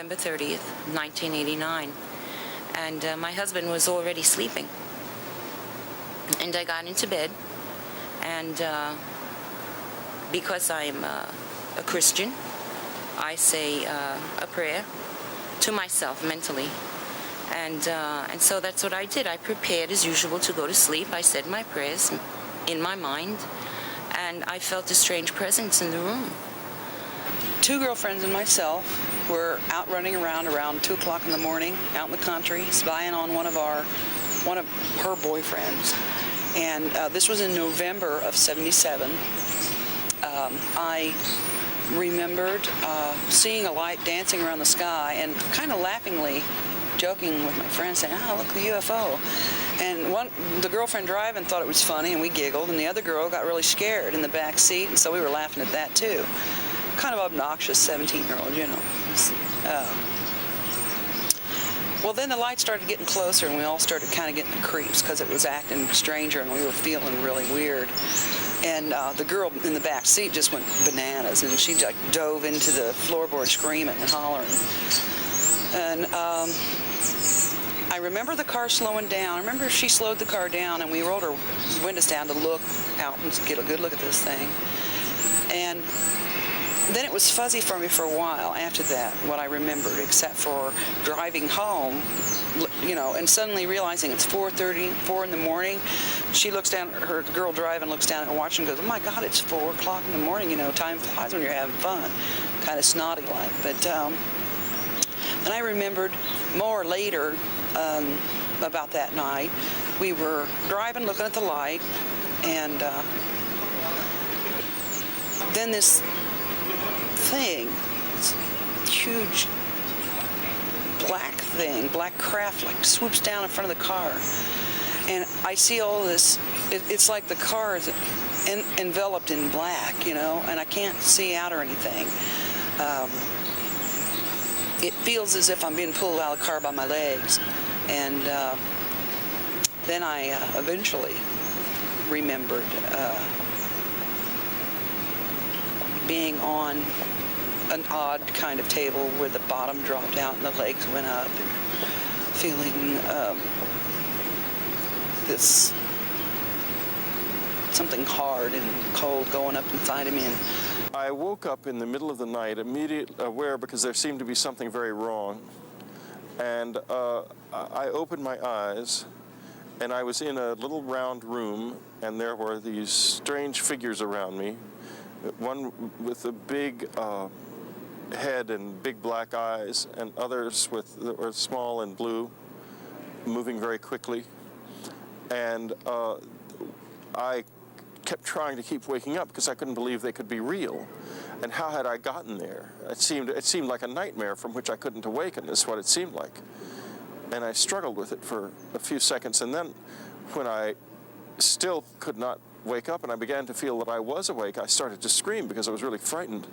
November 30th, 1989. And my husband was already sleeping. And I got into bed, and because I'm a Christian, I say a prayer to myself mentally. And so that's what I did. I prepared as usual to go to sleep. I said my prayers in my mind, and I felt a strange presence in the room. Two girlfriends and myself were out running around 2 o'clock in the morning, out in the country, spying on one of her boyfriends. And this was in November of '77. I remembered seeing a light dancing around the sky and kind of laughingly joking with my friend saying, "Oh, look, the UFO." And the girlfriend driving thought it was funny, and we giggled, and the other girl got really scared in the back seat, and so we were laughing at that too. Kind of obnoxious 17-year-old, you know. Well, then the light started getting closer, and we all started kind of getting the creeps because it was acting stranger, and we were feeling really weird. And the girl in the back seat just went bananas, and she like dove into the floorboard screaming and hollering. And I remember the car slowing down. I remember she slowed the car down, and we rolled our windows down to look out and get a good look at this thing. And then it was fuzzy for me for a while after that, what I remembered, except for driving home, you know, and suddenly realizing it's 4:34 in the morning. She looks down, her girl driving looks down and watching and goes, "Oh my God, it's 4 o'clock in the morning, you know, time flies when you're having fun." Kind of snotty like. But then I remembered more later about that night. We were driving, looking at the light, and then this thing, this huge black craft, like swoops down in front of the car, and I see all this. It's like the car is enveloped in black, you know, and I can't see out or anything. It feels as if I'm being pulled out of the car by my legs, and then I eventually remembered being on an odd kind of table where the bottom dropped out and the legs went up, and feeling this something hard and cold going up inside of me. And I woke up in the middle of the night, immediately aware because there seemed to be something very wrong. And I opened my eyes, and I was in a little round room, and there were these strange figures around me. One with a big head and big black eyes, and others that were small and blue, moving very quickly. And I kept trying to keep waking up because I couldn't believe they could be real. And how had I gotten there? It seemed like a nightmare from which I couldn't awaken, is what it seemed like. And I struggled with it for a few seconds, and then when I still could not wake up and I began to feel that I was awake, I started to scream because I was really frightened.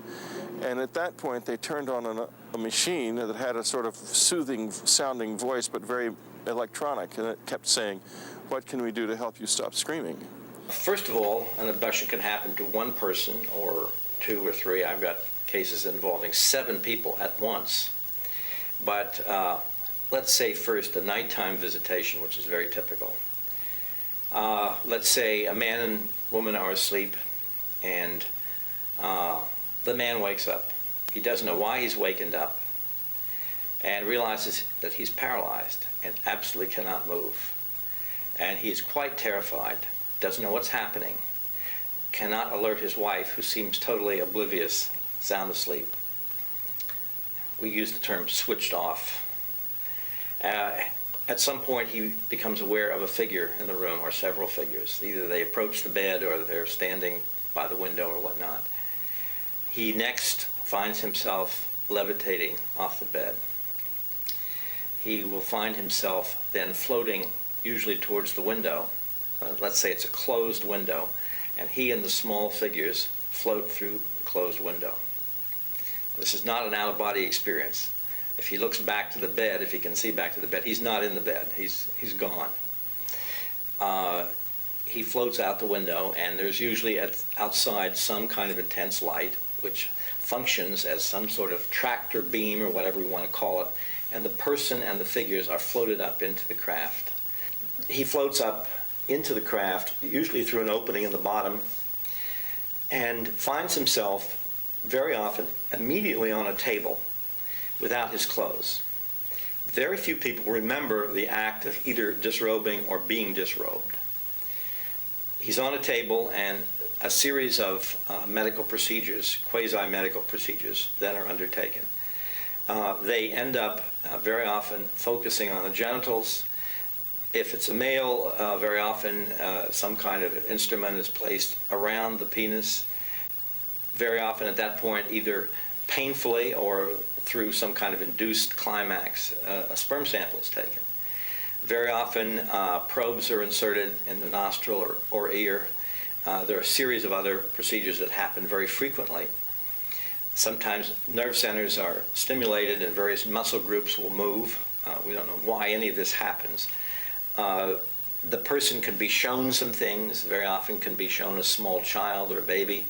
And at that point, they turned on a machine that had a sort of soothing sounding voice, but very electronic, and it kept saying, "What can we do to help you stop screaming?" First of all, an abduction can happen to one person or two or three. I've got cases involving 7 people at once. But let's say first a nighttime visitation, which is very typical. Let's say a man and woman are asleep, and the man wakes up. He doesn't know why he's wakened up, and realizes that he's paralyzed and absolutely cannot move. And he is quite terrified, doesn't know what's happening, cannot alert his wife, who seems totally oblivious, sound asleep. We use the term switched off. At some point, he becomes aware of a figure in the room, or several figures. Either they approach the bed, or they're standing by the window, or whatnot. He next finds himself levitating off the bed. He will find himself then floating, usually towards the window. Let's say it's a closed window, and he and the small figures float through the closed window. This is not an out-of-body experience. If he looks back to the bed, if he can see back to the bed, he's not in the bed. He's gone. He floats out the window, and there's usually outside some kind of intense light, which functions as some sort of tractor beam or whatever we want to call it, and the person and the figures are floated up into the craft. He floats up into the craft, usually through an opening in the bottom, and finds himself very often immediately on a table without his clothes. Very few people remember the act of either disrobing or being disrobed. He's on a table, and a series of medical procedures, quasi-medical procedures, that are undertaken. They end up very often focusing on the genitals. If it's a male, very often some kind of instrument is placed around the penis. Very often at that point, either painfully or through some kind of induced climax, a sperm sample is taken. Very often, probes are inserted in the nostril or ear. There are a series of other procedures that happen very frequently. Sometimes nerve centers are stimulated and various muscle groups will move. We don't know why any of this happens. The person can be shown some things, very often can be shown a small child or a baby.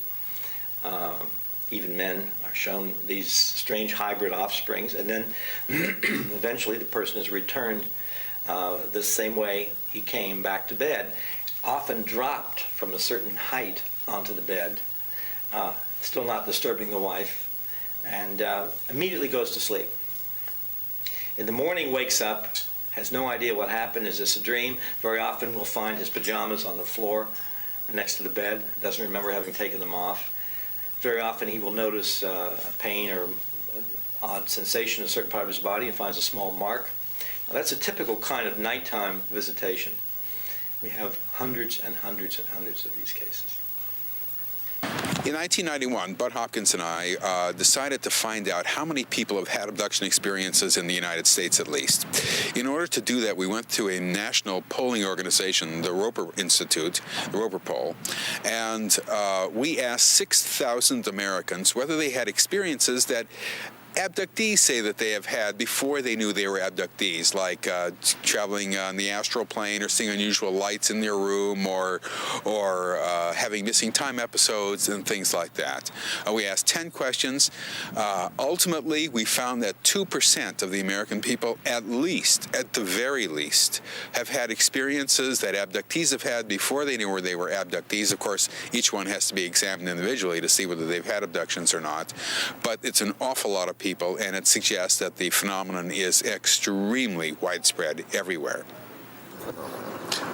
Even men are shown these strange hybrid offsprings, and then eventually the person is returned the same way he came back to bed, often dropped from a certain height onto the bed, still not disturbing the wife, and immediately goes to sleep. In the morning, wakes up, has no idea what happened. Is this a dream? Very often we'll find his pajamas on the floor next to the bed, doesn't remember having taken them off. Very often he will notice pain or odd sensation in a certain part of his body and finds a small mark. Now, that's a typical kind of nighttime visitation. We have hundreds and hundreds and hundreds of these cases. In 1991, Bud Hopkins and I decided to find out how many people have had abduction experiences in the United States at least. In order to do that, we went to a national polling organization, the Roper Institute, the Roper Poll, and we asked 6,000 Americans whether they had experiences that abductees say that they have had before they knew they were abductees, like traveling on the astral plane or seeing unusual lights in their room or having missing time episodes and things like that. We asked 10 questions. Ultimately, we found that 2% of the American people, at the very least, have had experiences that abductees have had before they knew they were abductees. Of course, each one has to be examined individually to see whether they've had abductions or not. But it's an awful lot of people, and it suggests that the phenomenon is extremely widespread everywhere.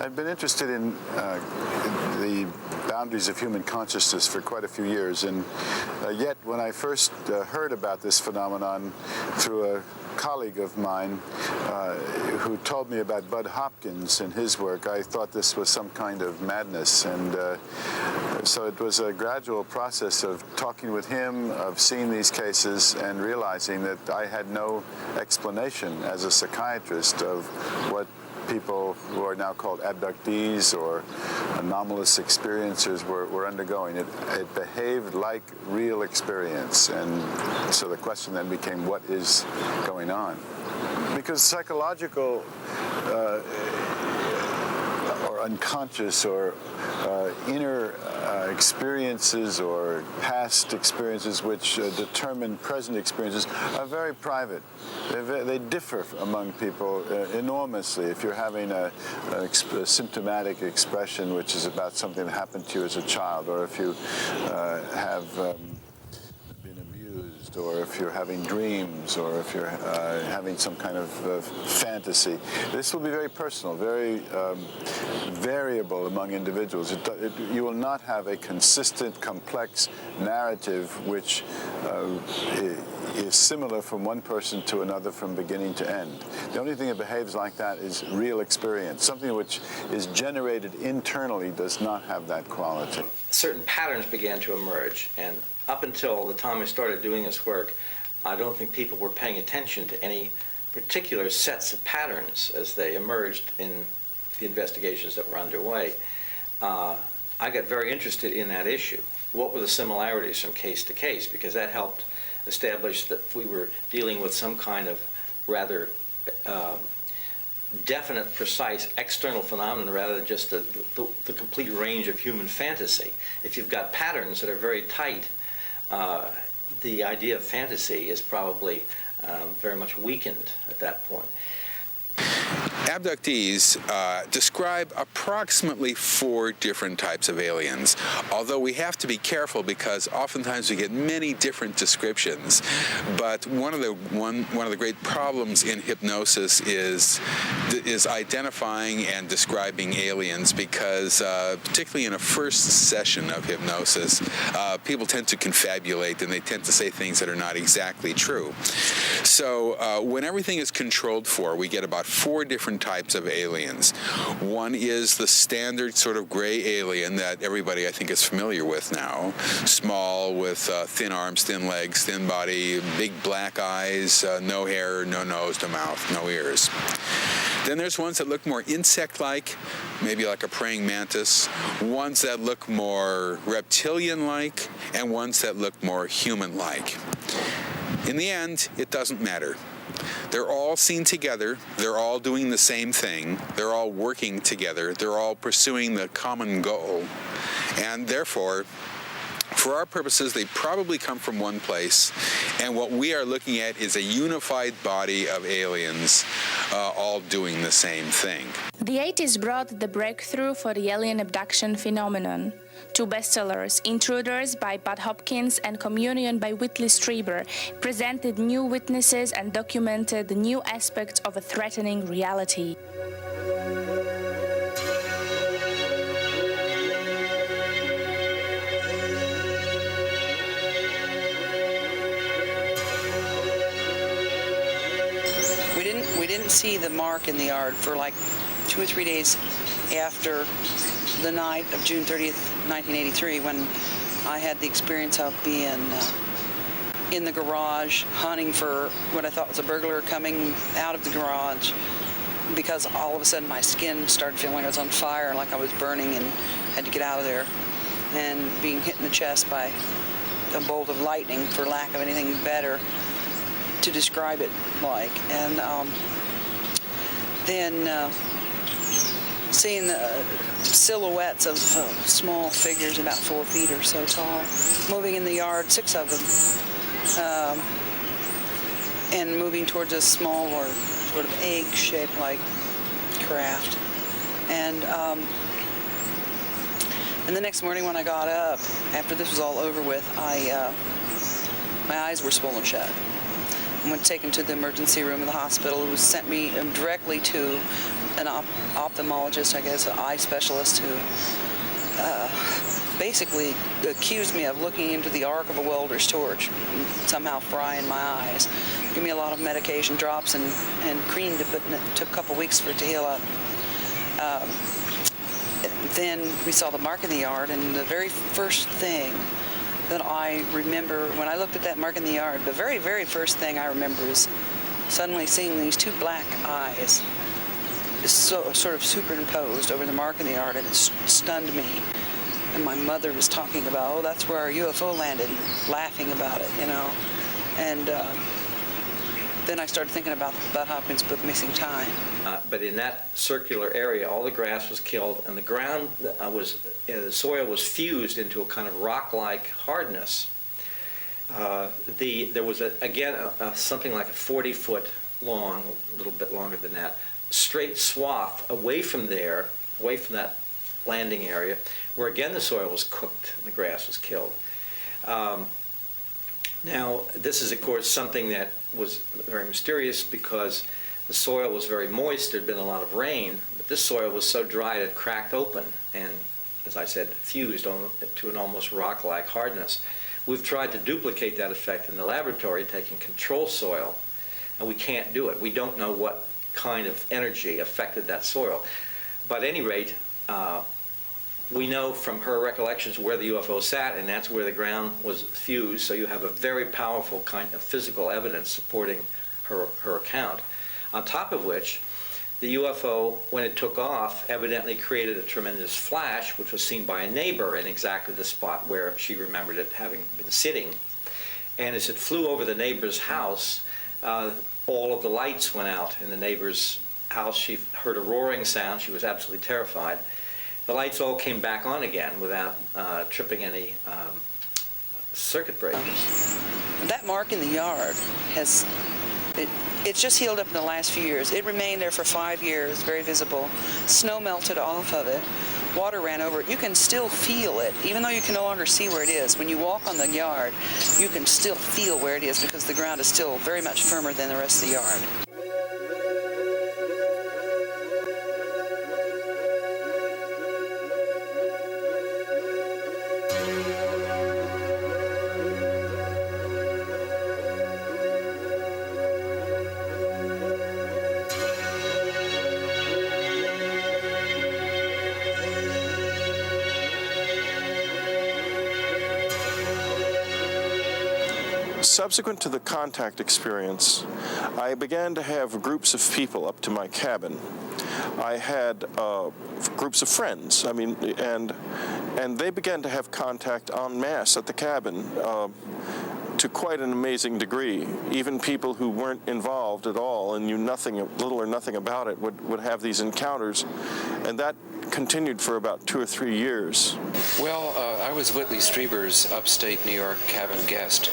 I've been interested in the boundaries of human consciousness for quite a few years, and yet when I first heard about this phenomenon through a colleague of mine who told me about Bud Hopkins and his work, I thought this was some kind of madness, and so it was a gradual process of talking with him, of seeing these cases, and realizing that I had no explanation as a psychiatrist of what people who are now called abductees or anomalous experiencers were undergoing. It behaved like real experience, and so the question then became, what is going on? Because psychological or unconscious or inner experiences or past experiences which determine present experiences are very private. They differ among people enormously. If you're having a symptomatic expression which is about something that happened to you as a child, or if you have been abused, or if you're having dreams, or if you're having some kind of fantasy, this will be very personal, very variable among individuals. You will not have a consistent, complex narrative which is similar from one person to another from beginning to end. The only thing that behaves like that is real experience. Something which is generated internally does not have that quality. Certain patterns began to emerge, and up until the time I started doing this work, I don't think people were paying attention to any particular sets of patterns as they emerged in the investigations that were underway. I got very interested in that issue. What were the similarities from case to case? Because that helped establish that we were dealing with some kind of rather definite, precise external phenomenon rather than just the complete range of human fantasy. If you've got patterns that are very tight, the idea of fantasy is probably very much weakened at that point. Abductees describe approximately 4 different types of aliens, although we have to be careful because oftentimes we get many different descriptions. But one of the great problems in hypnosis is identifying and describing aliens, because particularly in a first session of hypnosis, people tend to confabulate and they tend to say things that are not exactly true. So when everything is controlled for, we get about 4 different types of aliens. One is the standard sort of gray alien that everybody, I think, is familiar with now. Small, with thin arms, thin legs, thin body, big black eyes, no hair, no nose, no mouth, no ears. Then there's ones that look more insect-like, maybe like a praying mantis, ones that look more reptilian-like, and ones that look more human-like. In the end, it doesn't matter. They're all seen together, they're all doing the same thing, they're all working together, they're all pursuing the common goal, and therefore, for our purposes, they probably come from one place, and what we are looking at is a unified body of aliens all doing the same thing. The 80s brought the breakthrough for the alien abduction phenomenon. 2 bestsellers, Intruders by Bud Hopkins and Communion by Whitley Strieber, presented new witnesses and documented new aspects of a threatening reality. We didn't see the mark in the yard for like 2 or 3 days after the night of June 30th, 1983, when I had the experience of being in the garage, hunting for what I thought was a burglar coming out of the garage, because all of a sudden my skin started feeling like I was on fire, like I was burning, and had to get out of there, and being hit in the chest by a bolt of lightning, for lack of anything better to describe it like. And then seeing the silhouettes of small figures about 4 feet or so tall moving in the yard, 6 of them, and moving towards a smaller sort of egg-shaped like craft. And the next morning when I got up, after this was all over with, my eyes were swollen shut. I went taken to the emergency room of the hospital, who sent me directly to an ophthalmologist, I guess, an eye specialist, who basically accused me of looking into the arc of a welder's torch and somehow frying my eyes. Give me a lot of medication, drops, and cream to put in it. It took a couple weeks for it to heal up. Then we saw the mark in the yard, and the very first thing that I remember when I looked at that mark in the yard, the very, very first thing I remember is suddenly seeing these 2 black eyes sort of superimposed over the mark in the yard, and it stunned me. And my mother was talking about, oh, that's where our UFO landed, and laughing about it, you know. And then I started thinking about Bud Hopkins' book, Missing Time. But in that circular area, all the grass was killed, and the ground the soil was fused into a kind of rock-like hardness. There was, something like a 40-foot long, a little bit longer than that, straight swath away from that landing area, where again the soil was cooked and the grass was killed. Now, this is, of course, something that was very mysterious, because the soil was very moist. There had been a lot of rain, but this soil was so dry it cracked open and, as I said, fused to an almost rock-like hardness. We've tried to duplicate that effect in the laboratory, taking control soil, and we can't do it. We don't know what kind of energy affected that soil. But at any rate, we know from her recollections where the UFO sat, and that's where the ground was fused, so you have a very powerful kind of physical evidence supporting her account. On top of which, the UFO, when it took off, evidently created a tremendous flash, which was seen by a neighbor in exactly the spot where she remembered it having been sitting. And as it flew over the neighbor's house, all of the lights went out in the neighbor's house. She heard a roaring sound. She was absolutely terrified. The lights all came back on again without tripping any circuit breakers. that mark in the yard it's just healed up in the last few years. It remained there for 5 years, very visible. Snow melted off of it. Water ran over it. You can still feel it, even though you can no longer see where it is. When you walk on the yard, you can still feel where it is because the ground is still very much firmer than the rest of the yard. Subsequent to the contact experience, I began to have groups of people up to my cabin. I had groups of friends, and they began to have contact en masse at the cabin to quite an amazing degree. Even people who weren't involved at all and knew little or nothing about it would have these encounters, and that continued for about 2 or 3 years. Well, I was Whitley Strieber's upstate New York cabin guest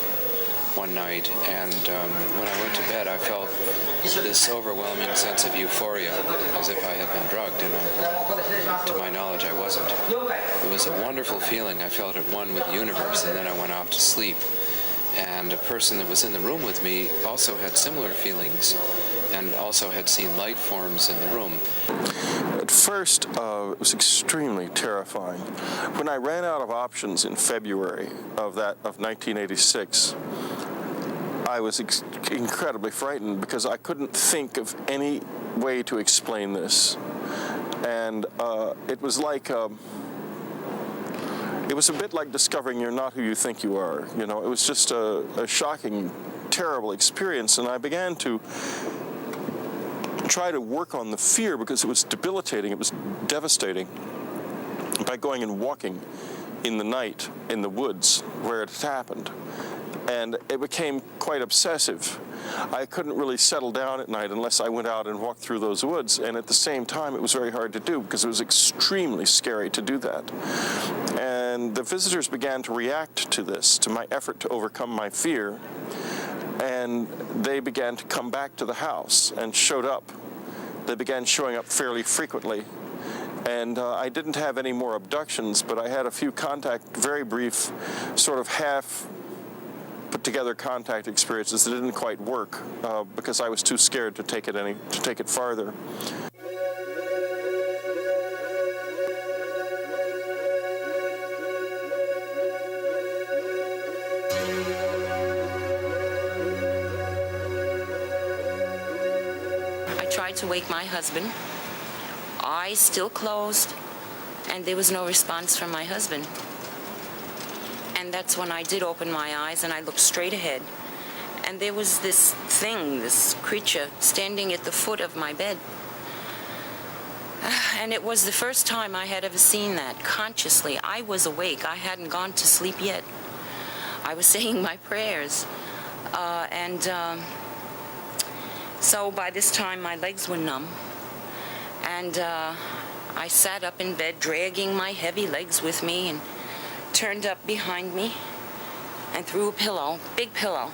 one night, and when I went to bed, I felt this overwhelming sense of euphoria, as if I had been drugged, and to my knowledge, I wasn't. It was a wonderful feeling. I felt at one with the universe, and then I went off to sleep. And a person that was in the room with me also had similar feelings, and also had seen light forms in the room. At first, it was extremely terrifying. When I ran out of options in February of 1986, I was incredibly frightened because I couldn't think of any way to explain this. And it was like, it was a bit like discovering you're not who you think you are. You know, it was just a shocking, terrible experience, and I began to try to work on the fear because it was debilitating, it was devastating, by going and walking in the night in the woods where it had happened. And it became quite obsessive. I couldn't really settle down at night unless I went out and walked through those woods, and at the same time it was very hard to do because it was extremely scary to do that. And the visitors began to react to this, to my effort to overcome my fear, and they began to come back to the house and showed up. They began showing up fairly frequently. And I didn't have any more abductions, but I had a few very brief, sort of half put together contact experiences that didn't quite work because I was too scared to take it farther. I tried to wake my husband. Eyes still closed, and there was no response from my husband. And that's when I did open my eyes and I looked straight ahead. And there was this thing, this creature, standing at the foot of my bed. And it was the first time I had ever seen that consciously. I was awake. I hadn't gone to sleep yet. I was saying my prayers. So by this time my legs were numb. And I sat up in bed, dragging my heavy legs with me, and turned up behind me and threw a pillow, big pillow,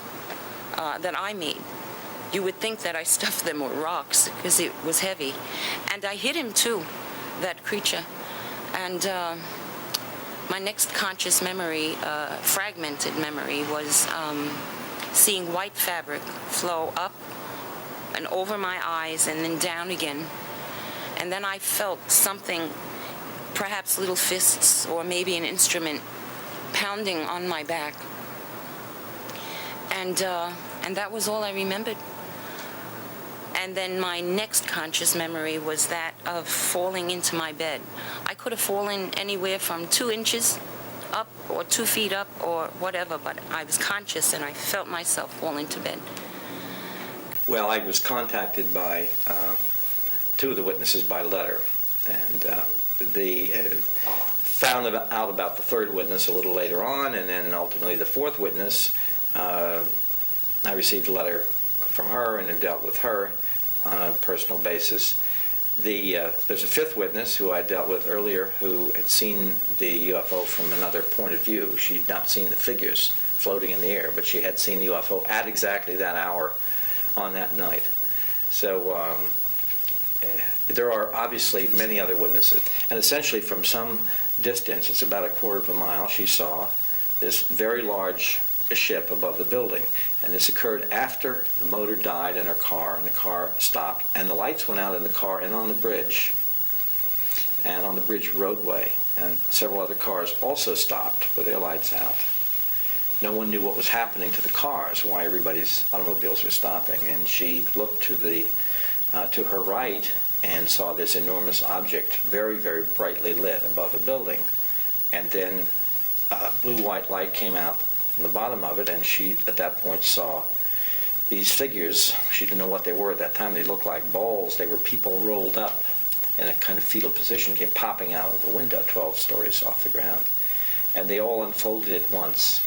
that I made. You would think that I stuffed them with rocks because it was heavy. And I hit him too, that creature. And my next conscious memory, fragmented memory, was seeing white fabric flow up and over my eyes and then down again. And then I felt something, perhaps little fists or maybe an instrument, pounding on my back. And that was all I remembered. And then my next conscious memory was that of falling into my bed. I could have fallen anywhere from 2 inches up or 2 feet up or whatever, but I was conscious and I felt myself fall into bed. Well, I was contacted by 2 of the witnesses by letter, and they found out about the 3rd witness a little later on, and then ultimately the 4th witness, I received a letter from her and have dealt with her on a personal basis. There's a 5th witness who I dealt with earlier who had seen the UFO from another point of view. She had not seen the figures floating in the air, but she had seen the UFO at exactly that hour on that night. So there are obviously many other witnesses. And essentially from some distance, it's about a quarter of a mile, she saw this very large ship above the building. And this occurred after the motor died in her car, and the car stopped, and the lights went out in the car and on the bridge, and on the bridge roadway. And several other cars also stopped with their lights out. No one knew what was happening to the cars, why everybody's automobiles were stopping. And she looked to her right and saw this enormous object, very, very brightly lit above a building. And then blue-white light came out from the bottom of it, and she, at that point, saw these figures. She didn't know what they were at that time. They looked like balls. They were people rolled up in a kind of fetal position, came popping out of the window 12 stories off the ground. And they all unfolded at once,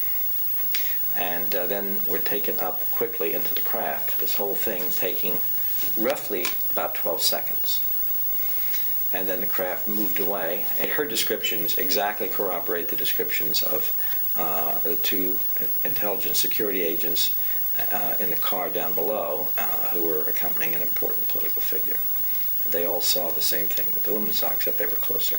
and then were taken up quickly into the craft, this whole thing taking roughly about 12 seconds. And then the craft moved away. And her descriptions exactly corroborate the descriptions of the two intelligence security agents in the car down below who were accompanying an important political figure. They all saw the same thing that the women saw, except they were closer.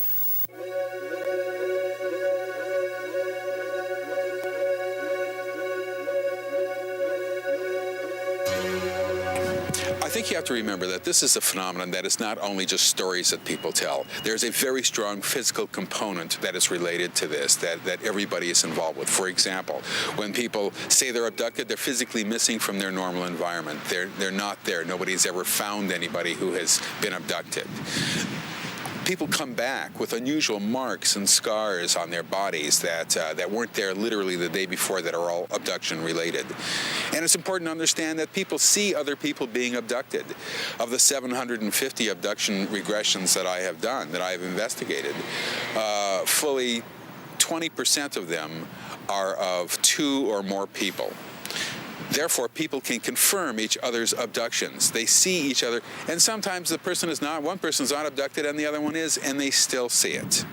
I think you have to remember that this is a phenomenon that is not only just stories that people tell. There's a very strong physical component that is related to this, that everybody is involved with. For example, when people say they're abducted, they're physically missing from their normal environment. They're not there. Nobody's ever found anybody who has been abducted. People come back with unusual marks and scars on their bodies that weren't there literally the day before, that are all abduction related. And it's important to understand that people see other people being abducted. Of the 750 abduction regressions that I have done, that I have investigated, fully 20% of them are of 2 or more people. Therefore, people can confirm each other's abductions. They see each other, and sometimes one person's not abducted and the other one is, and they still see it.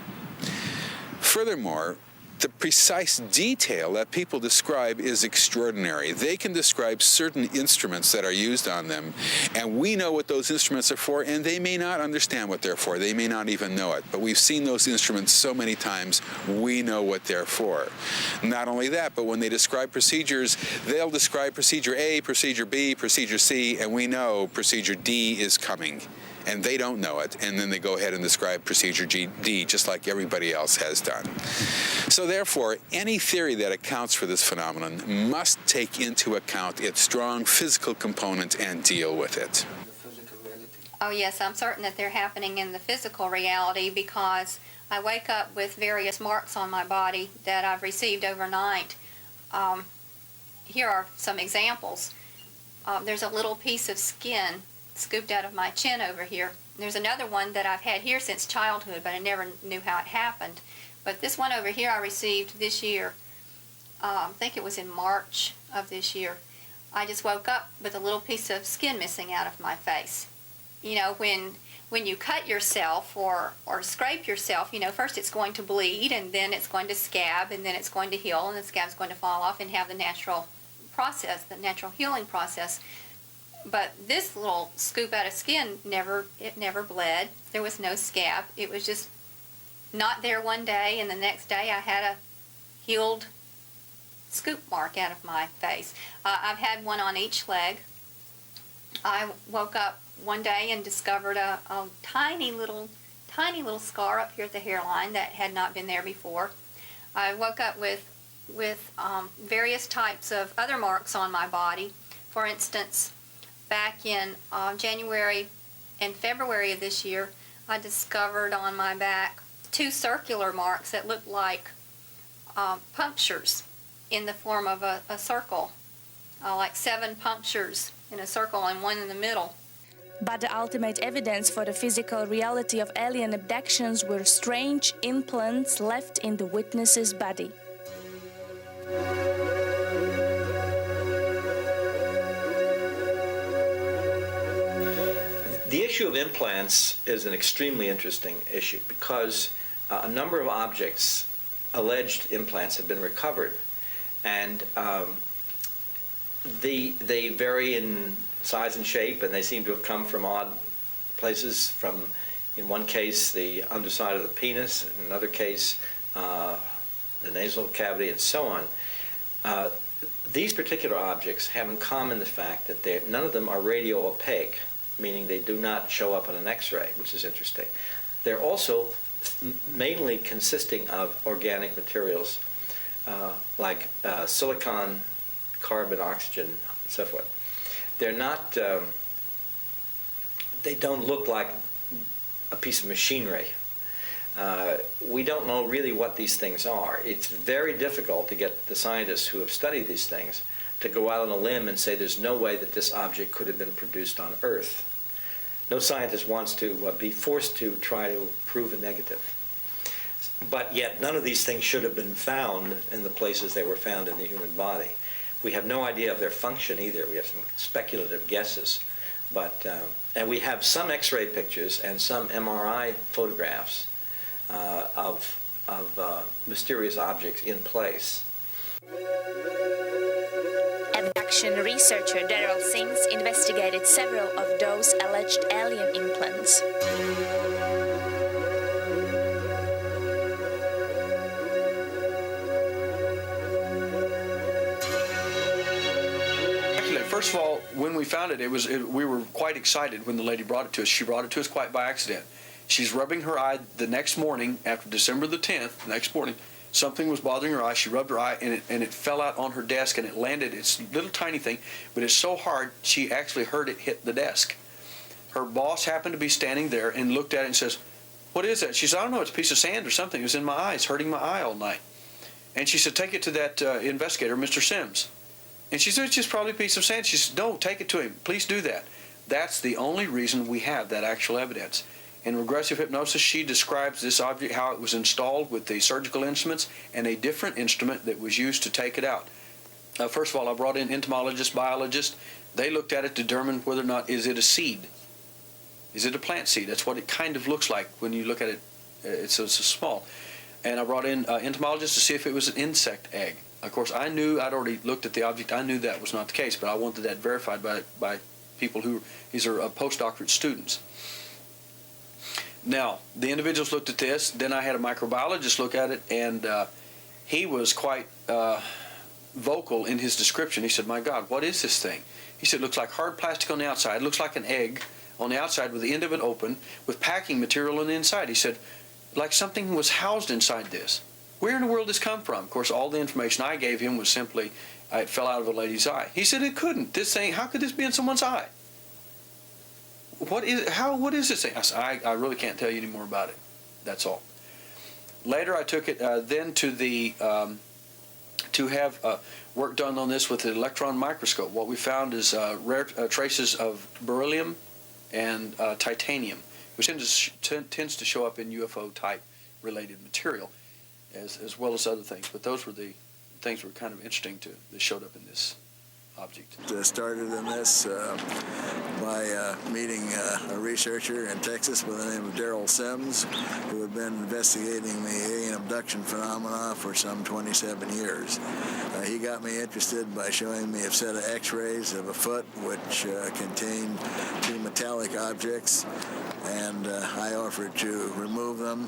Furthermore, the precise detail that people describe is extraordinary. They can describe certain instruments that are used on them, and we know what those instruments are for, and they may not understand what they're for. They may not even know it. But we've seen those instruments so many times, we know what they're for. Not only that, but when they describe procedures, they'll describe procedure A, procedure B, procedure C, and we know procedure D is coming. And they don't know it, and then they go ahead and describe procedure D, just like everybody else has done. So therefore, any theory that accounts for this phenomenon must take into account its strong physical component and deal with it. Oh yes, I'm certain that they're happening in the physical reality, because I wake up with various marks on my body that I've received overnight. Here are some examples. There's a little piece of skin scooped out of my chin over here. There's another one that I've had here since childhood, but I never knew how it happened. But this one over here I received this year. I think it was in March of this year. I just woke up with a little piece of skin missing out of my face. You know, when you cut yourself or scrape yourself, you know, first it's going to bleed, and then it's going to scab, and then it's going to heal, and the scab's going to fall off and have the natural process, the natural healing process. But this little scoop out of skin never bled. There was no scab. It was just not there one day, and the next day I had a healed scoop mark out of my face. I've had one on each leg. I woke up one day and discovered a tiny little scar up here at the hairline that had not been there before. I woke up with various types of other marks on my body. For instance, back in January and February of this year, I discovered on my back 2 circular marks that looked like punctures in the form of a circle, like 7 punctures in a circle and one in the middle. But the ultimate evidence for the physical reality of alien abductions were strange implants left in the witness's body. The issue of implants is an extremely interesting issue, because a number of objects, alleged implants, have been recovered. and they vary in size and shape, and they seem to have come from odd places. From, in one case, the underside of the penis, in another case, the nasal cavity, and so on. These particular objects have in common the fact that none of them are radio opaque, meaning they do not show up on an X-ray, which is interesting. They're also mainly consisting of organic materials like silicon, carbon, oxygen, and so forth. They're not, they don't look like a piece of machinery. We don't know really what these things are. It's very difficult to get the scientists who have studied these things to go out on a limb and say there's no way that this object could have been produced on Earth. No scientist wants to be forced to try to prove a negative. But yet none of these things should have been found in the places they were found in the human body. We have no idea of their function either. We have some speculative guesses. But, and we have some X-ray pictures and some MRI photographs of mysterious objects in place. Abduction researcher Daryl Sims investigated several of those alleged alien implants. First of all, when we found it, we were quite excited when the lady brought it to us. She brought it to us quite by accident. She's rubbing her eye the next morning, after December the 10th, the next morning, something was bothering her eye. She rubbed her eye, and it fell out on her desk, and it landed. It's a little tiny thing, but it's so hard, she actually heard it hit the desk. Her boss happened to be standing there and looked at it and says, "What is that?" She said, "I don't know, it's a piece of sand or something. It was in my eye. It's hurting my eye all night." And she said, "Take it to that investigator, Mr. Sims." And she said, "It's just probably a piece of sand." She said, "No, take it to him. Please do that." That's the only reason we have that actual evidence. In regressive hypnosis, she describes this object, how it was installed with the surgical instruments and a different instrument that was used to take it out. First of all, I brought in entomologists, biologists. They looked at it to determine whether or not, is it a seed? Is it a plant seed? That's what it kind of looks like when you look at it. It's so small. And I brought in entomologists to see if it was an insect egg. Of course, I'd already looked at the object. I knew that was not the case, but I wanted that verified by people these are postdoctorate students. Now, the individuals looked at this. Then I had a microbiologist look at it, and he was quite vocal in his description. He said, "My God, what is this thing?" He said, "It looks like hard plastic on the outside. It looks like an egg on the outside with the end of it open with packing material on the inside." He said, "Like something was housed inside this. Where in the world did this come from?" Of course, all the information I gave him was simply, it fell out of a lady's eye. He said, "It couldn't. This thing, how could this be in someone's eye? What is this thing?" I said, I really can't tell you any more about it. That's all. Later, I took it then to the to have work done on this with the electron microscope. What we found is rare traces of beryllium and titanium, which tends to show up in UFO type related material, as well as other things. But those were the things that were kind of interesting that showed up in this object. Started in this by meeting a researcher in Texas by the name of Daryl Sims, who had been investigating the alien abduction phenomena for some 27 years. He got me interested by showing me a set of x-rays of a foot which contained two metallic objects, and I offered to remove them.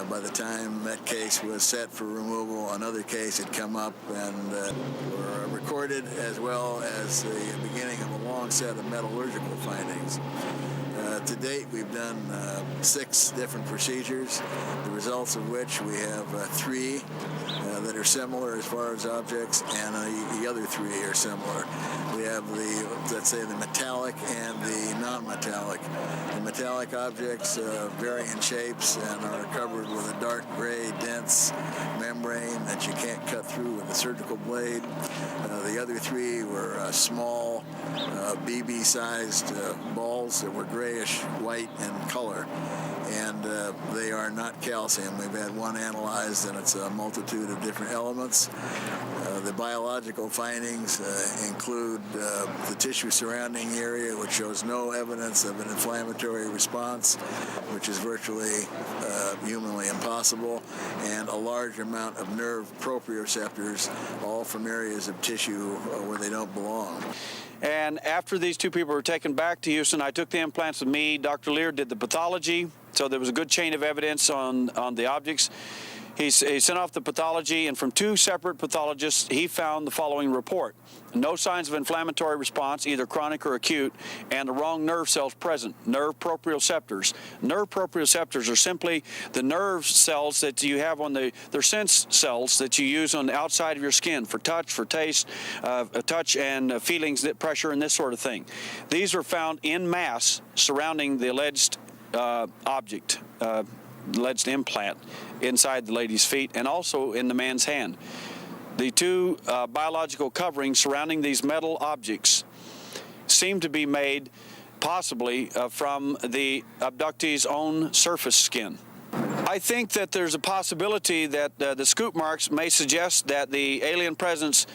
By the time that case was set for removal, another case had come up and were recorded, as well as the beginning of a long set of metallurgical findings. To date, we've done 6 different procedures, the results of which we have 3 that are similar as far as objects, and the other 3 are similar. We have let's say, the metallic and the non-metallic. The metallic objects vary in shapes and are covered with a dark gray, dense membrane that you can't cut through with a surgical blade. The other 3 were small, BB-sized balls that were grayish white in color, and they are not calcium. We've had one analyzed, and it's a multitude of different elements. The biological findings include the tissue surrounding the area, which shows no evidence of an inflammatory response, which is virtually humanly impossible, and a large amount of nerve proprioceptors, all from areas of tissue where they don't belong. And after these two people were taken back to Houston, I took the implants with me. Dr. Lear did the pathology, so there was a good chain of evidence on the objects. He sent off the pathology, and from two separate pathologists, he found the following report. No signs of inflammatory response, either chronic or acute, and the wrong nerve cells present, nerve proprioceptors. Nerve proprioceptors are simply the nerve cells that you have on they're sense cells that you use on the outside of your skin for touch, for taste, touch and feelings, pressure, and this sort of thing. These are found in mass surrounding the alleged object, alleged implant inside the lady's feet and also in the man's hand. The two biological coverings surrounding these metal objects seem to be made possibly from the abductee's own surface skin. I think that there's a possibility that the scoop marks may suggest that the alien presence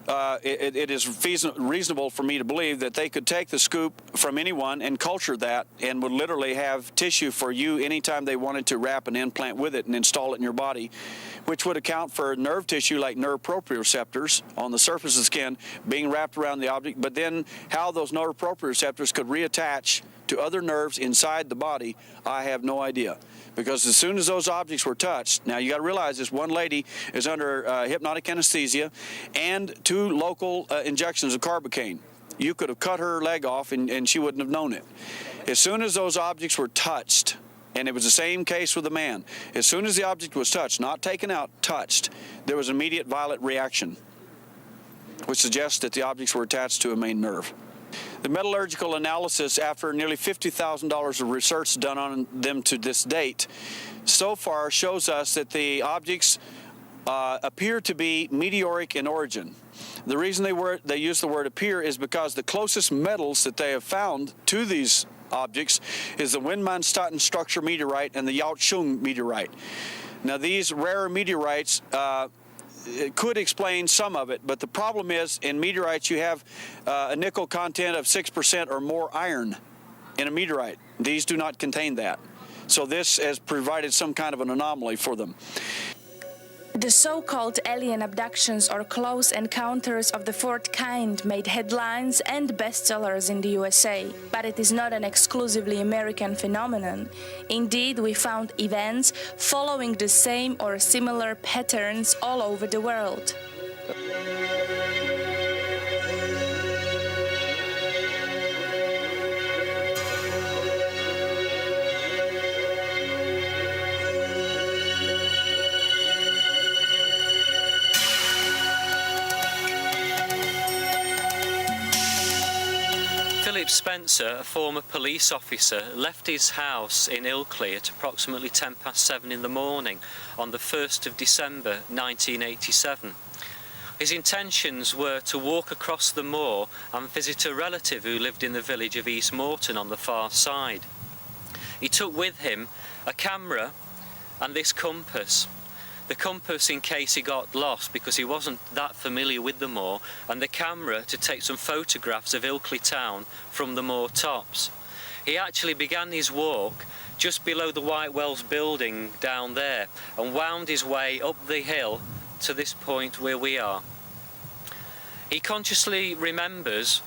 it is reasonable for me to believe that they could take the scoop from anyone and culture that and would literally have tissue for you anytime they wanted to wrap an implant with it and install it in your body, which would account for nerve tissue like nerve proprioceptors on the surface of the skin being wrapped around the object, but then how those nerve proprioceptors could reattach to other nerves inside the body, I have no idea. Because as soon as those objects were touched, now you got to realize this one lady is under hypnotic anesthesia and 2 local injections of carbocaine. You could have cut her leg off and she wouldn't have known it. As soon as those objects were touched, and it was the same case with the man, as soon as the object was touched, not taken out, touched, there was immediate violent reaction, which suggests that the objects were attached to a main nerve. The metallurgical analysis, after nearly $50,000 of research done on them to this date, so far shows us that the objects appear to be meteoric in origin. The reason they use the word appear is because the closest metals that they have found to these objects is the Windmanstatten structure meteorite and the Yaochung meteorite. Now, these rare meteorites it could explain some of it, but the problem is in meteorites you have a nickel content of 6% or more iron in a meteorite. These do not contain that. So this has provided some kind of an anomaly for them. The so-called alien abductions or close encounters of the fourth kind made headlines and bestsellers in the USA, but it is not an exclusively American phenomenon. Indeed, we found events following the same or similar patterns all over the world. Philip Spencer, a former police officer, left his house in Ilkley at approximately 7:10 in the morning on the 1st of December 1987. His intentions were to walk across the moor and visit a relative who lived in the village of East Morton on the far side. He took with him a camera and this compass. The compass in case he got lost because he wasn't that familiar with the moor, and the camera to take some photographs of Ilkley town from the moor tops. He actually began his walk just below the White Wells building down there and wound his way up the hill to this point where we are. He consciously remembers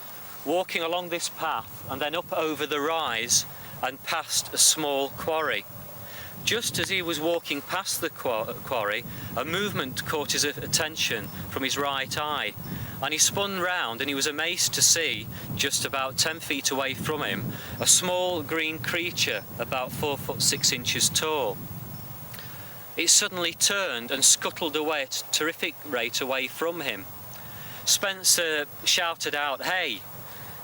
walking along this path and then up over the rise and past a small quarry. Just as he was walking past the quarry, a movement caught his attention from his right eye, and he spun round and he was amazed to see, just about 10 feet away from him, a small green creature about 4'6" tall. It suddenly turned and scuttled away at a terrific rate away from him. Spencer shouted out, "Hey!"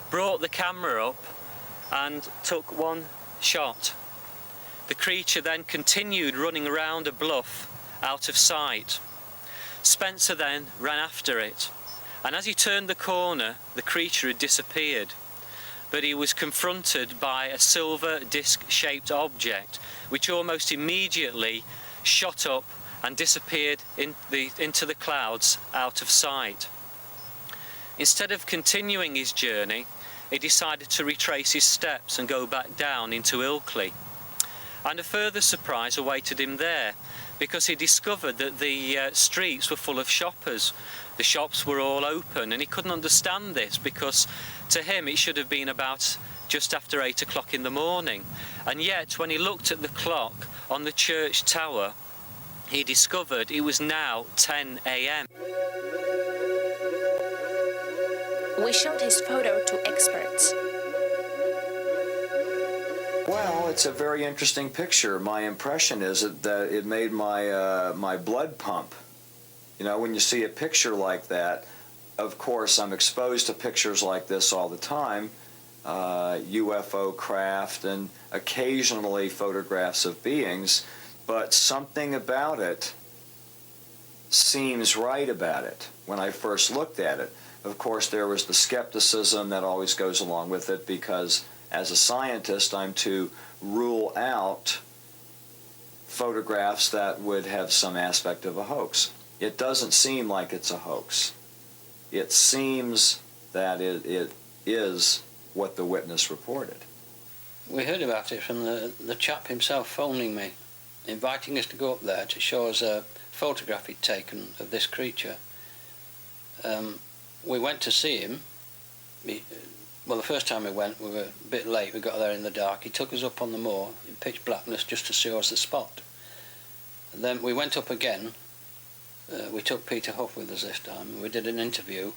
brought the camera up and took one shot. The creature then continued running around a bluff out of sight. Spencer then ran after it, and as he turned the corner, the creature had disappeared. But he was confronted by a silver disc-shaped object, which almost immediately shot up and disappeared into the clouds out of sight. Instead of continuing his journey, he decided to retrace his steps and go back down into Ilkley. And a further surprise awaited him there, because he discovered that the streets were full of shoppers. The shops were all open, and he couldn't understand this, because to him it should have been about just after 8 o'clock in the morning. And yet, when he looked at the clock on the church tower, he discovered it was now 10 a.m. We showed his photo to experts. Well, it's a very interesting picture. My impression is that it made my blood pump. You know, when you see a picture like that, of course, I'm exposed to pictures like this all the time, UFO craft and occasionally photographs of beings, but something about it seems right about it when I first looked at it. Of course, there was the skepticism that always goes along with it, because as a scientist, I'm to rule out photographs that would have some aspect of a hoax. It doesn't seem like it's a hoax. It seems that it is what the witness reported. We heard about it from the chap himself phoning me, inviting us to go up there to show us a photograph he'd taken of this creature. We went to see him. Well, the first time we went, we were a bit late. We got there in the dark. He took us up on the moor in pitch blackness just to show us the spot. And then we went up again. We took Peter Huff with us this time. We did an interview,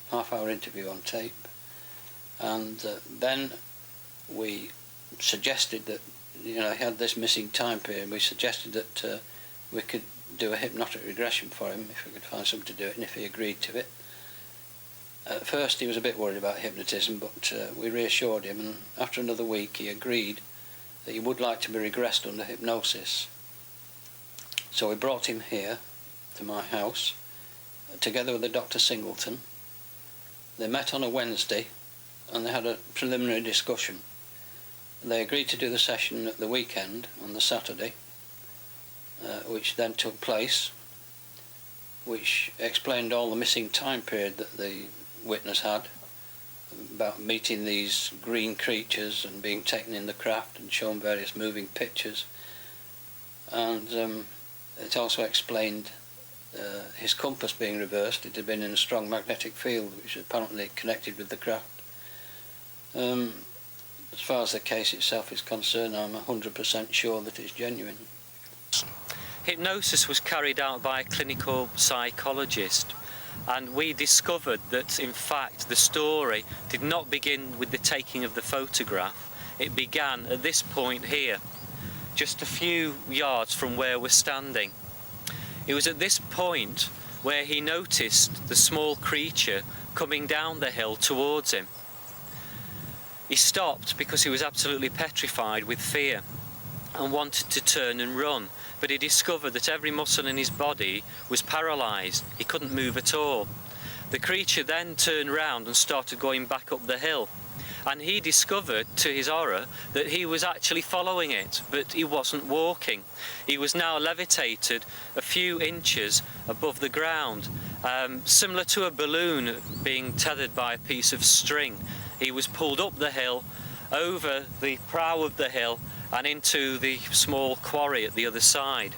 half-hour interview on tape. And then we suggested that, you know, he had this missing time period. We suggested that we could do a hypnotic regression for him if we could find something to do it, and if he agreed to it. At first he was a bit worried about hypnotism, but we reassured him, and after another week he agreed that he would like to be regressed under hypnosis. So we brought him here to my house, together with Dr. Singleton. They met on a Wednesday and they had a preliminary discussion. They agreed to do the session at the weekend, on the Saturday, which then took place, which explained all the missing time period that the witness had about meeting these green creatures and being taken in the craft and shown various moving pictures. And it also explained his compass being reversed. It had been in a strong magnetic field which apparently connected with the craft. As far as the case itself is concerned, I'm 100% sure that it's genuine. Hypnosis was carried out by a clinical psychologist, and we discovered that, in fact, the story did not begin with the taking of the photograph. It began at this point here, just a few yards from where we're standing. It was at this point where he noticed the small creature coming down the hill towards him. He stopped because he was absolutely petrified with fear and wanted to turn and run, but he discovered that every muscle in his body was paralysed. He couldn't move at all. The creature then turned round and started going back up the hill, and he discovered, to his horror, that he was actually following it, but he wasn't walking. He was now levitated a few inches above the ground, similar to a balloon being tethered by a piece of string. He was pulled up the hill, over the brow of the hill, and into the small quarry at the other side.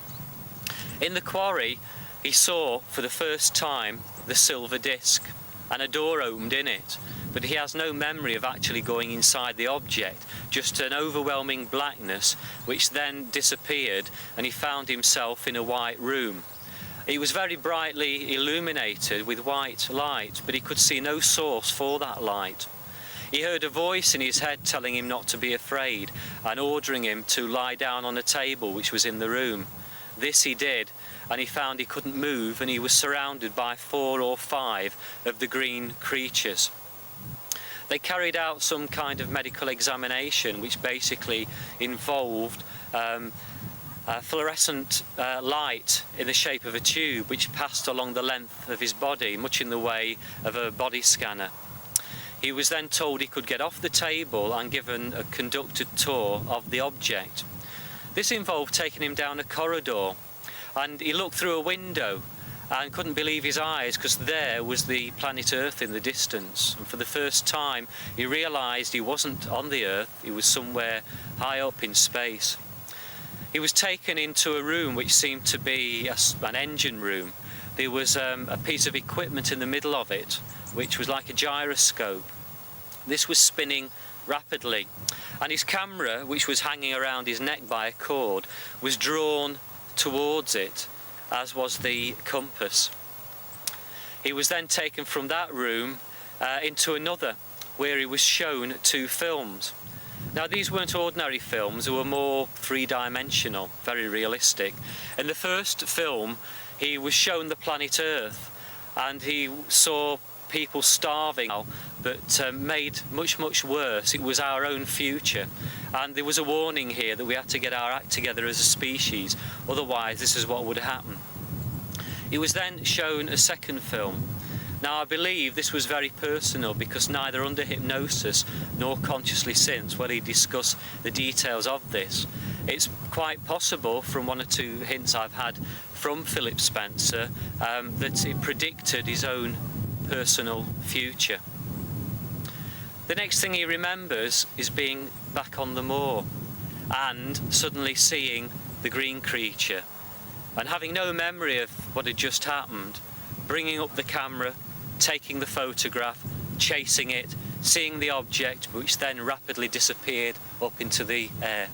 In the quarry, he saw for the first time the silver disc, and a door opened in it, but he has no memory of actually going inside the object, just an overwhelming blackness which then disappeared, and he found himself in a white room. It was very brightly illuminated with white light, but he could see no source for that light. He heard a voice in his head telling him not to be afraid and ordering him to lie down on a table which was in the room. This he did, and he found he couldn't move, and he was surrounded by 4 or 5 of the green creatures. They carried out some kind of medical examination which basically involved a fluorescent light in the shape of a tube which passed along the length of his body, much in the way of a body scanner. He was then told he could get off the table and given a conducted tour of the object. This involved taking him down a corridor, and he looked through a window, and couldn't believe his eyes, because there was the planet Earth in the distance. And for the first time he realised he wasn't on the Earth, he was somewhere high up in space. He was taken into a room which seemed to be an engine room. There was a piece of equipment in the middle of it which was like a gyroscope. This was spinning rapidly, and his camera, which was hanging around his neck by a cord, was drawn towards it, as was the compass. He was then taken from that room into another, where he was shown 2 films. Now, these weren't ordinary films, they were more three-dimensional, very realistic. In the first film, he was shown the planet Earth, and he saw people starving, but made much, much worse. It was our own future. And there was a warning here that we had to get our act together as a species, otherwise this is what would happen. He was then shown a second film. Now, I believe this was very personal, because neither under hypnosis nor consciously since will he discuss the details of this. It's quite possible, from 1 or 2 hints I've had from Philip Spencer, that it predicted his own personal future. The next thing he remembers is being back on the moor and suddenly seeing the green creature, and having no memory of what had just happened, bringing up the camera, taking the photograph, chasing it, seeing the object, which then rapidly disappeared up into the air.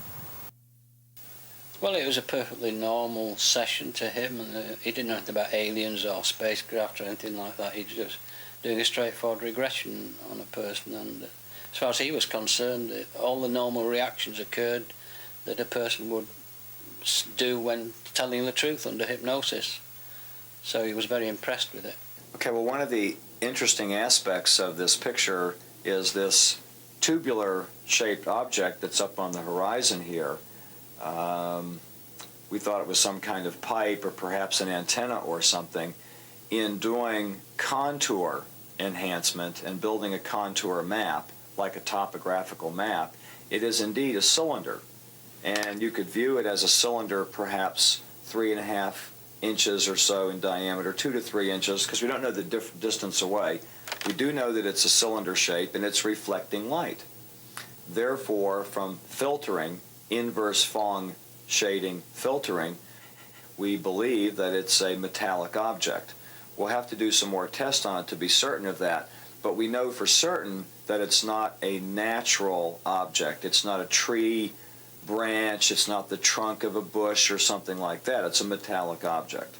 Well, it was a perfectly normal session to him, and he didn't know anything about aliens or spacecraft or anything like that. He was just doing a straightforward regression on a person, and as far as he was concerned, all the normal reactions occurred that a person would do when telling the truth under hypnosis. So he was very impressed with it. Okay, well, one of the interesting aspects of this picture is this tubular-shaped object that's up on the horizon here. We thought it was some kind of pipe or perhaps an antenna or something. In doing contour enhancement and building a contour map, like a topographical map, it is indeed a cylinder. And you could view it as a cylinder perhaps 3.5 inches or so in diameter, 2 to 3 inches, because we don't know the distance away. We do know that it's a cylinder shape and it's reflecting light. Therefore, from filtering, inverse Phong shading filtering, we believe that it's a metallic object. We'll have to do some more tests on it to be certain of that, but we know for certain that it's not a natural object. It's not a tree branch, it's not the trunk of a bush or something like that. It's a metallic object.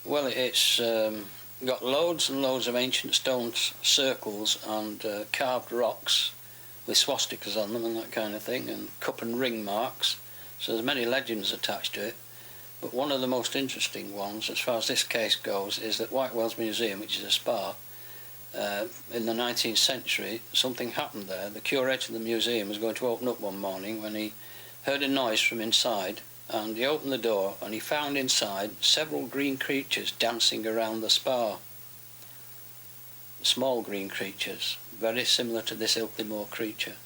Well, it's got loads and loads of ancient stone circles and carved rocks with swastikas on them and that kind of thing, and cup and ring marks. So there's many legends attached to it. But one of the most interesting ones, as far as this case goes, is that White Wells Museum, which is a spa, in the 19th century, something happened there. The curator of the museum was going to open up one morning when he heard a noise from inside, and he opened the door and he found inside several green creatures dancing around the spa. Small green creatures, very similar to this Ilkley Moor creature.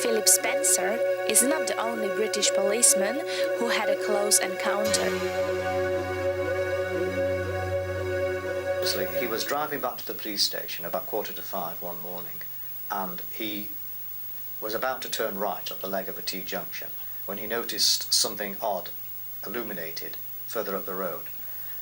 Philip Spencer is not the only British policeman who had a close encounter. He was driving back to the police station about 4:45 one morning, and he was about to turn right up the leg of a T-junction when he noticed something odd illuminated further up the road.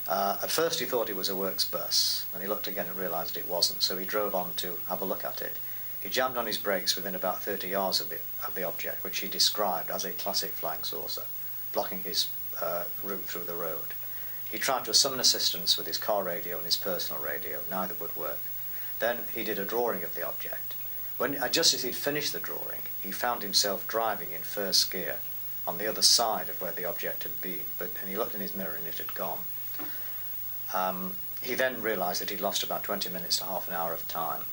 At first he thought it was a works bus, and he looked again and realised it wasn't, so he drove on to have a look at it. He jammed on his brakes within about 30 yards of the object, which he described as a classic flying saucer, blocking his route through the road. He tried to summon assistance with his car radio and his personal radio. Neither would work. Then he did a drawing of the object. Just as he'd finished the drawing, he found himself driving in first gear on the other side of where the object had been, and he looked in his mirror and it had gone. He then realised that he'd lost about 20 minutes to half an hour of time.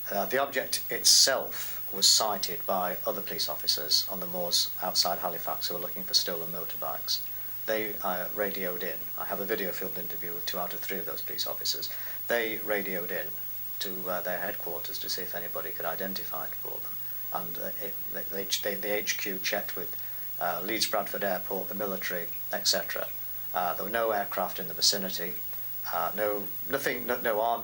The object itself was sighted by other police officers on the moors outside Halifax who were looking for stolen motorbikes. They radioed in. I have a video filmed interview with 2 out of 3 of those police officers. They radioed in to their headquarters to see if anybody could identify it for them. And the HQ checked with Leeds Bradford Airport, the military, etc. There were no aircraft in the vicinity, no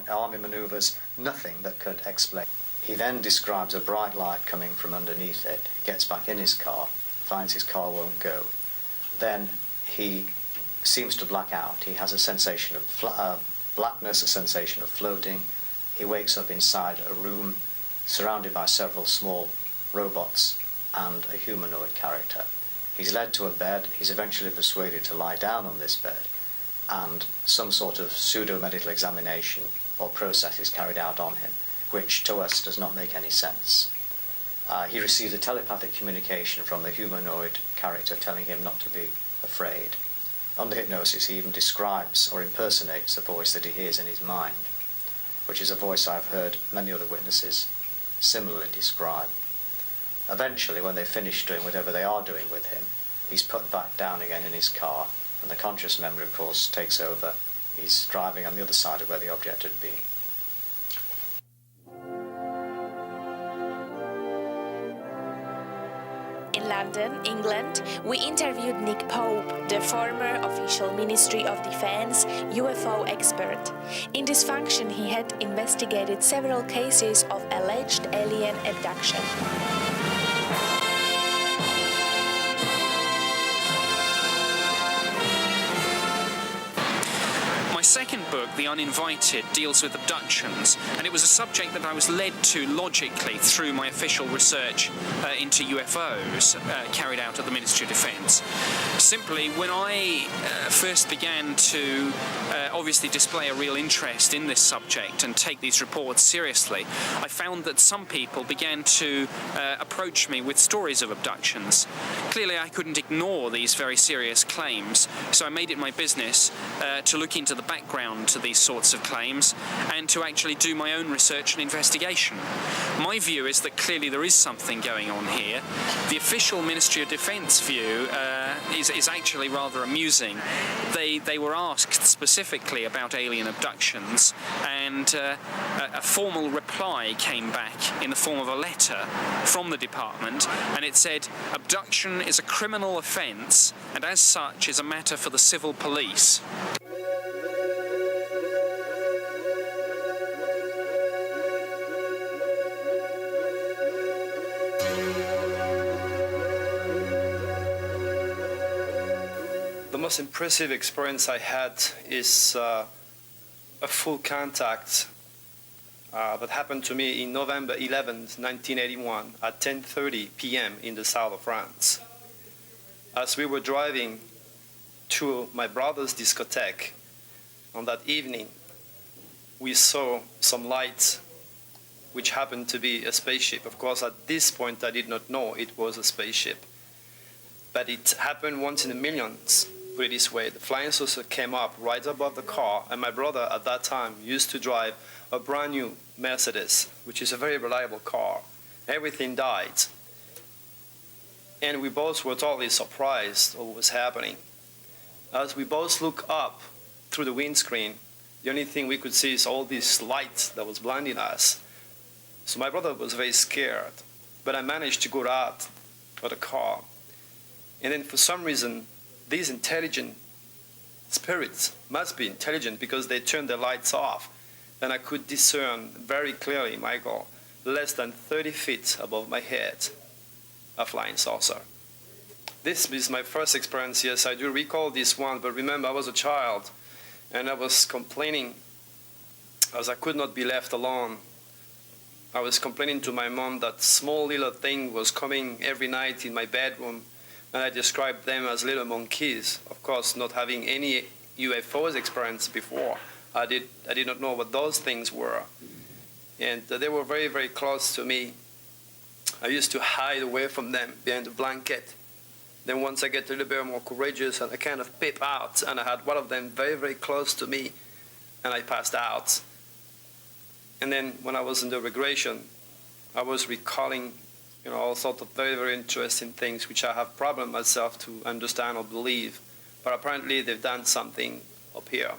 army manoeuvres, nothing that could explain. He then describes a bright light coming from underneath it. He gets back in his car, finds his car won't go. Then he seems to black out. He has a sensation of blackness, a sensation of floating. He wakes up inside a room surrounded by several small robots and a humanoid character. He's led to a bed. He's eventually persuaded to lie down on this bed, and some sort of pseudo-medical examination or process is carried out on him, which to us does not make any sense. He receives a telepathic communication from the humanoid character telling him not to be afraid. Under hypnosis, he even describes or impersonates the voice that he hears in his mind, which is a voice I've heard many other witnesses similarly describe. Eventually, when they finish doing whatever they are doing with him, he's put back down again in his car, and the conscious memory, of course, takes over. He's driving on the other side of where the object had been. In London, England, we interviewed Nick Pope, the former official Ministry of Defense UFO expert. In this function, he had investigated several cases of alleged alien abduction. My second book, The Uninvited, deals with abductions, and it was a subject that I was led to logically through my official research into UFOs carried out at the Ministry of Defence. Simply, when I first began to obviously display a real interest in this subject and take these reports seriously, I found that some people began to approach me with stories of abductions. Clearly, I couldn't ignore these very serious claims, so I made it my business to look into the background to these sorts of claims and to actually do my own research and investigation. My view is that clearly there is something going on here. The official Ministry of Defence view is actually rather amusing. They were asked specifically about alien abductions, and a formal reply came back in the form of a letter from the department, and it said, "Abduction is a criminal offence and as such is a matter for the civil police." The most impressive experience I had is a full contact that happened to me in November 11th, 1981 at 10:30 p.m. in the south of France. As we were driving to my brother's discotheque on that evening, we saw some lights which happened to be a spaceship. Of course, at this point I did not know it was a spaceship, but it happened once in a million. Put it this way, the flying saucer came up right above the car, and my brother at that time used to drive a brand new Mercedes, which is a very reliable car. Everything died, and we both were totally surprised of what was happening. As we both looked up through the windscreen, the only thing we could see is all this light that was blinding us. So my brother was very scared, but I managed to go out of the car. And then for some reason, these intelligent spirits must be intelligent because they turned the lights off. And I could discern very clearly, Michael, less than 30 feet above my head, a flying saucer. This is my first experience. Yes, I do recall this one, but remember, I was a child, and I was complaining as I could not be left alone. I was complaining to my mom that small little thing was coming every night in my bedroom, and I described them as little monkeys. Of course, not having any UFOs experience before, I did not know what those things were. And they were very, very close to me. I used to hide away from them behind a blanket. Then once I get a little bit more courageous, and I kind of peep out, and I had one of them very, very close to me, and I passed out. And then when I was in the regression, I was recalling, all sorts of very, very interesting things which I have problem myself to understand or believe. But apparently they've done something up here.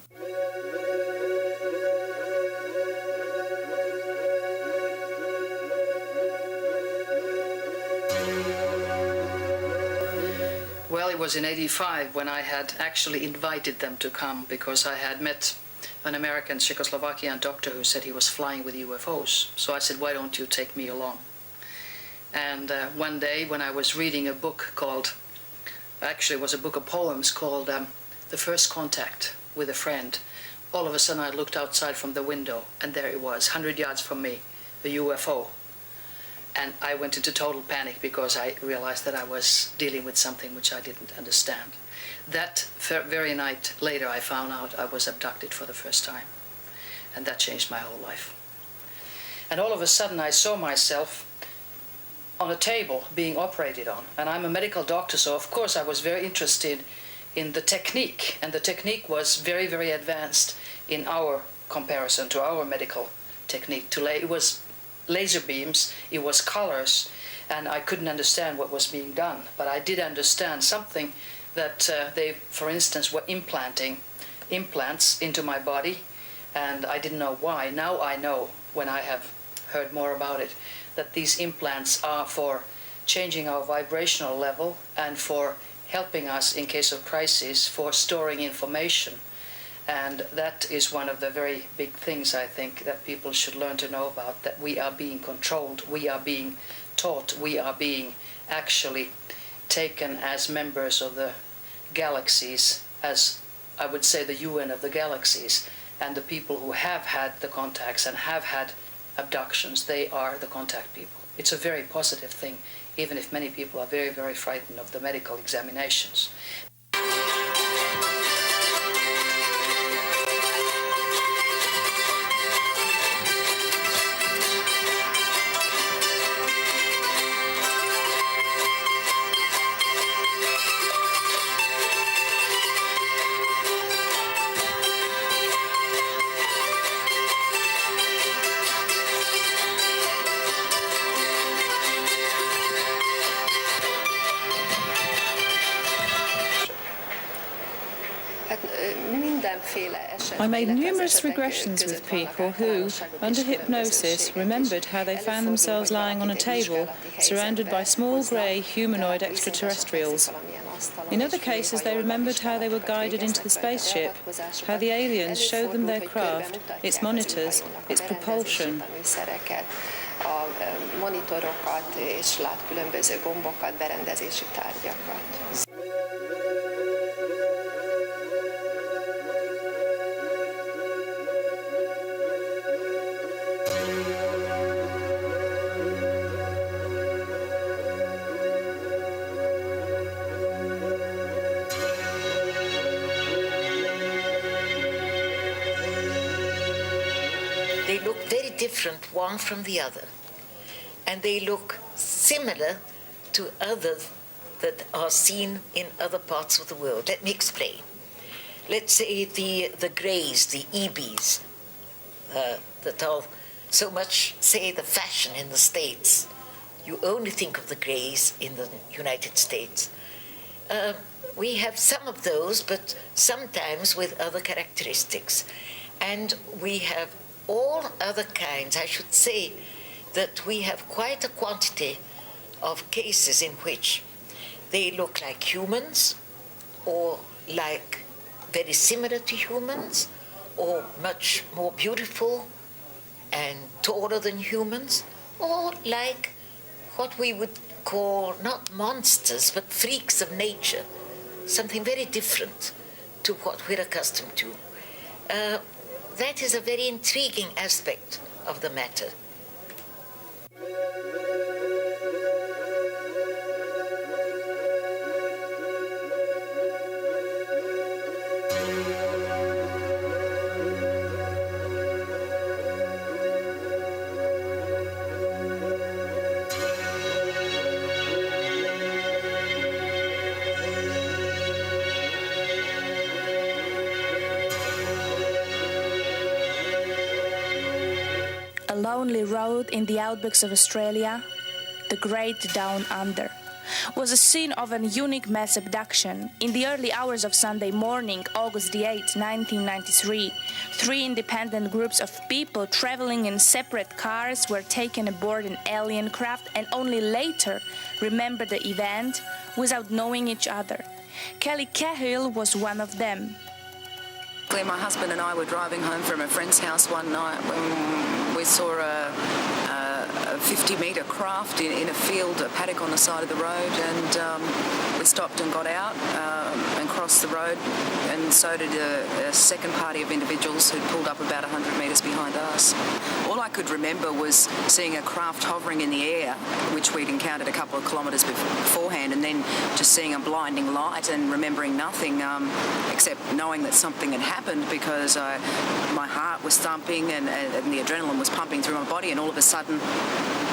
was in '85 when I had actually invited them to come, because I had met an American Czechoslovakian doctor who said he was flying with UFOs. So I said, why don't you take me along? And one day when I was reading a book called, actually it was a book of poems called The First Contact with a Friend, all of a sudden I looked outside from the window and there it was, 100 yards from me, a UFO. And I went into total panic because I realized that I was dealing with something which I didn't understand. That very night later I found out I was abducted for the first time. And that changed my whole life. And all of a sudden I saw myself on a table being operated on. And I'm a medical doctor, so of course I was very interested in the technique. And the technique was very, very advanced in our comparison to our medical technique. It was laser beams, it was colors, and I couldn't understand what was being done. But I did understand something that they, for instance, were implanting implants into my body, and I didn't know why. Now I know, when I have heard more about it, that these implants are for changing our vibrational level and for helping us in case of crisis, for storing information. And that is one of the very big things, I think, that people should learn to know about, that we are being controlled, we are being taught, we are being actually taken as members of the galaxies, as I would say the UN of the galaxies, and the people who have had the contacts and have had abductions, they are the contact people. It's a very positive thing, even if many people are very, very frightened of the medical examinations. I made numerous regressions with people who, under hypnosis, remembered how they found themselves lying on a table, surrounded by small grey humanoid extraterrestrials. In other cases, they remembered how they were guided into the spaceship, how the aliens showed them their craft, its monitors, its propulsion. A monitorokat, és lát különböző gombokat, berendezési tárgyakat. They look very different one from the other, and they look similar to others that are seen in other parts of the world. Let me explain. Let's say the greys, the EBs, that are so much, say, the fashion in the States. You only think of the greys in the United States. We have some of those, but sometimes with other characteristics. And we have all other kinds. I should say that we have quite a quantity of cases in which they look like humans, or like very similar to humans, or much more beautiful and taller than humans, or like what we would call not monsters but freaks of nature, something very different to what we're accustomed to. That is a very intriguing aspect of the matter. A lonely road in the outbacks of Australia, the Great Down Under, was a scene of a unique mass abduction. In the early hours of Sunday morning, August the 8th, 1993, 3 independent groups of people traveling in separate cars were taken aboard an alien craft and only later remembered the event without knowing each other. Kelly Cahill was one of them. My husband and I were driving home from a friend's house one night when we saw a 50-metre craft in a field, a paddock on the side of the road, and we stopped and got out and crossed the road, and so did a second party of individuals who pulled up about 100 metres behind us. All I could remember was seeing a craft hovering in the air, which we'd encountered a couple of kilometres beforehand, and then just seeing a blinding light and remembering nothing except knowing that something had happened, because my heart was thumping and the adrenaline was pumping through my body, and all of a sudden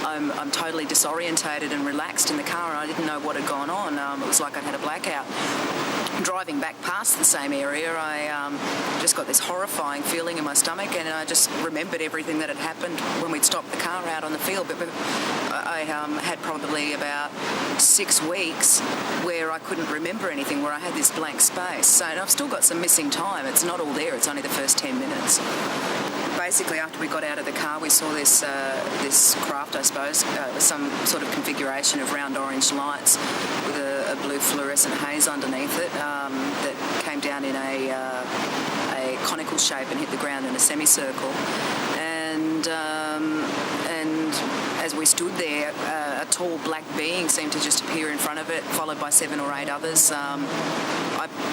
I'm totally disorientated and relaxed in the car, and I didn't know what had gone on. It was like I'd had a blackout. Driving back past the same area, I just got this horrifying feeling in my stomach, and I just remembered everything that had happened when we'd stopped the car out on the field. But I had probably about 6 weeks where I couldn't remember anything, where I had this blank space. So, and I've still got some missing time. It's not all there. It's only the first 10 minutes. Basically, after we got out of the car, we saw this craft, I suppose, some sort of configuration of round orange lights with a blue fluorescent haze underneath it that came down in a conical shape and hit the ground in a semicircle. And as we stood there, a tall black being seemed to just appear in front of it, followed by 7 or 8 others.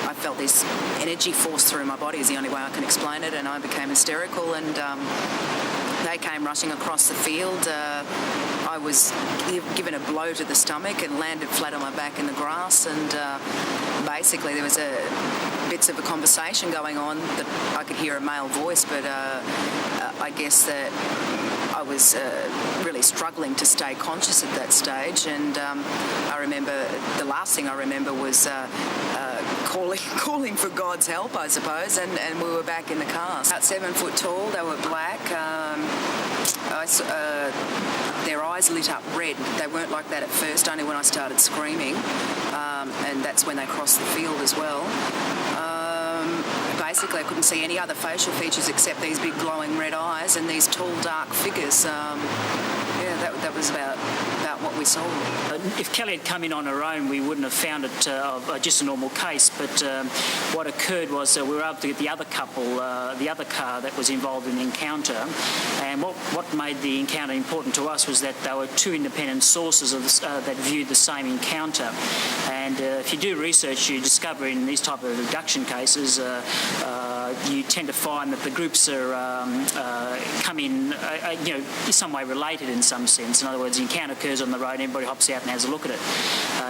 I felt this energy force through my body, is the only way I can explain it, and I became hysterical, and they came rushing across the field. I was given a blow to the stomach and landed flat on my back in the grass, and basically there was bits of a conversation going on that I could hear a male voice, but I guess that I was really struggling to stay conscious at that stage, and I remember, the last thing I remember was calling for God's help, I suppose, and we were back in the car. About 7 foot tall, they were black. Their eyes lit up red. They weren't like that at first, only when I started screaming, and that's when they crossed the field as well. Basically, I couldn't see any other facial features except these big glowing red eyes and these tall, dark figures. That was about what we saw. If Kelly had come in on her own, we wouldn't have found it just a normal case, but what occurred was we were able to get the other couple, the other car that was involved in the encounter, and what made the encounter important to us was that there were 2 independent sources of that viewed the same encounter. And if you do research, you discover in these type of abduction cases, you tend to find that the groups are come in, in some way related in some sense. In other words, the encounter occurs on the road, everybody hops out and has a look at it.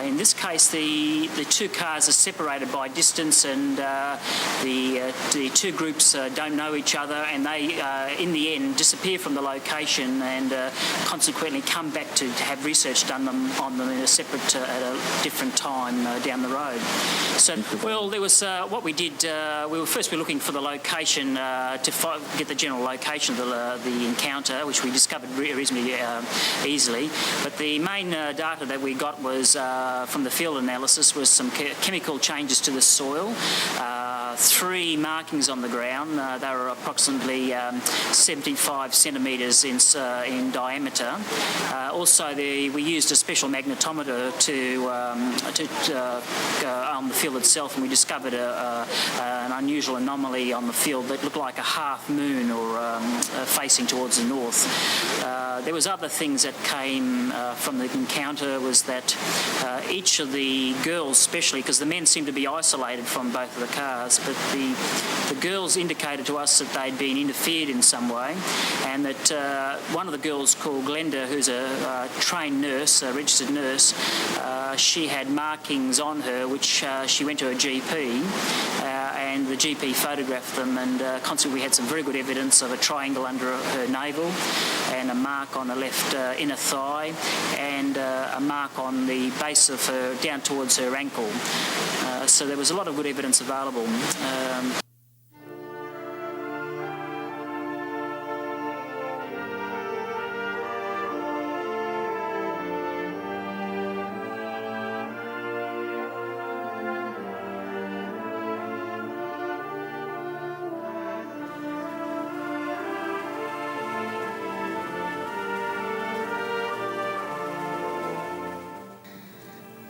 In this case, the 2 cars are separated by distance, and the 2 groups don't know each other, and they, in the end, disappear from the location, and consequently come back to have research done on them in a separate, at a different time down the road. So, well, there was what we did. We were looking for the location to get the general location of the encounter, which we discovered reasonably easily. But the main data that we got was from the field analysis was some chemical changes to the soil. 3 markings on the ground. They were approximately 75 centimetres in diameter. Also, we used a special magnetometer on the field itself, and we discovered an unusual anomaly on the field that looked like a half moon, or facing towards the north. There was other things that came from the encounter, was that each of the girls, especially because the men seemed to be isolated from both of the cars, but the girls indicated to us that they'd been interfered in some way, and that one of the girls, called Glenda, who's a trained nurse, a registered nurse, she had markings on her which she went to a GP, and the GP photographed them, and consequently we had some very good evidence of a triangle under her navel, and a mark on the left inner thigh, and a mark on the base of her, down towards her ankle. So there was a lot of good evidence available.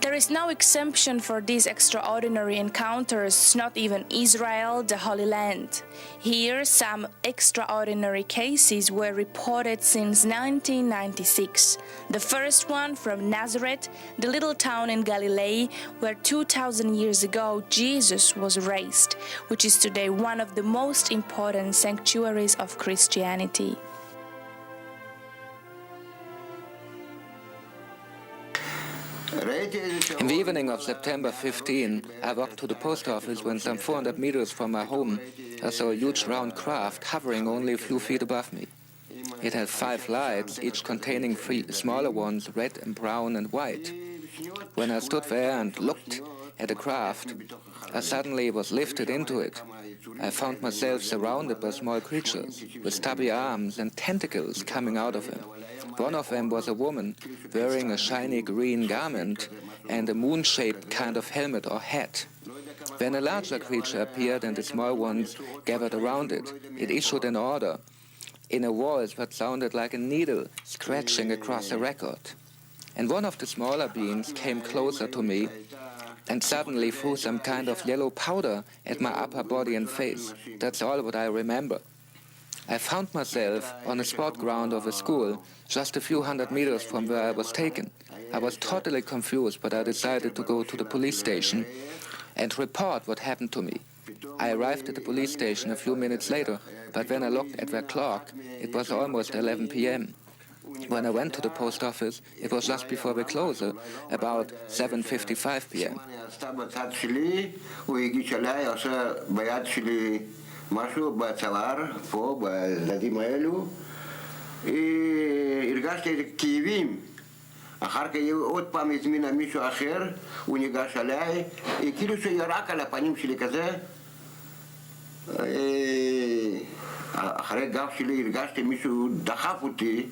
The There is no exemption for these extraordinary encounters, not even Israel, the Holy Land. Here, some extraordinary cases were reported since 1996. The first one from Nazareth, the little town in Galilee, where 2,000 years ago Jesus was raised, which is today one of the most important sanctuaries of Christianity. In the evening of September 15, I walked to the post office when some 400 meters from my home, I saw a huge round craft hovering only a few feet above me. It had 5 lights, each containing 3 smaller ones, red and brown and white. When I stood there and looked at the craft, I suddenly was lifted into it. I found myself surrounded by small creatures, with stubby arms and tentacles coming out of them. One of them was a woman, wearing a shiny green garment and a moon-shaped kind of helmet or hat. Then a larger creature appeared and the small ones gathered around it. It issued an order in a voice that sounded like a needle scratching across a record. And one of the smaller beings came closer to me and suddenly threw some kind of yellow powder at my upper body and face. That's all what I remember. I found myself on a sport ground of a school, just a few hundred meters from where I was taken. I was totally confused, but I decided to go to the police station and report what happened to me. I arrived at the police station a few minutes later, but when I looked at the clock, it was almost 11 p.m. When I went to the post office, it was just before the close, about 7:55 p.m. משהו בצוואר, פה, בילדים האלו, הרגשתי כאבים. אחר כך עוד פעם הזמינה מישהו אחר, הוא ניגש אליי, כאילו שירק על הפנים שלי כזה. אחרי גב שלי הרגשתי מישהו דחף אותי,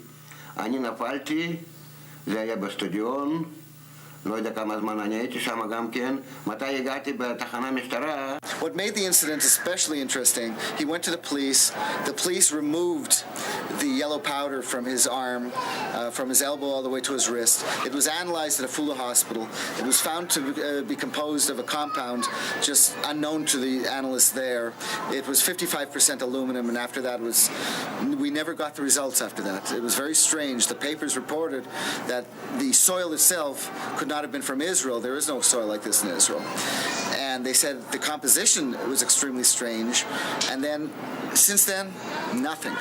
אני נפלתי, זה היה בסטדיון. לא יודע כמה זמן אני הייתי שם גם כן. מתי הגעתי בתחנה משטרה. What made the incident especially interesting, he went to the police removed the yellow powder from his arm, from his elbow all the way to his wrist. It was analyzed at a Fula hospital. It was found to be composed of a compound just unknown to the analysts there. It was 55% aluminum, and after that we never got the results after that. It was very strange. The papers reported that the soil itself could not have been from Israel. There is no soil like this in Israel. And they said the composition was extremely strange. And then, since then, nothing.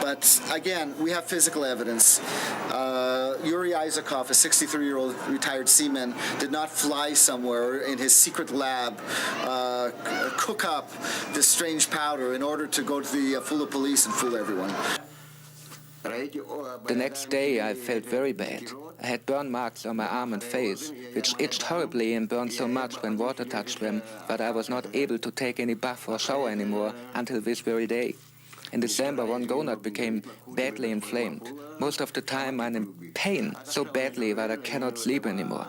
But again, we have physical evidence. Yuri Isakov, a 63-year-old retired seaman, did not fly somewhere in his secret lab, cook up this strange powder in order to go to the Fula police and fool everyone. The next day I felt very bad. I had burn marks on my arm and face, which itched horribly and burned so much when water touched them that I was not able to take any bath or shower anymore until this very day. In December, one gonad became badly inflamed. Most of the time I'm in pain so badly that I cannot sleep anymore.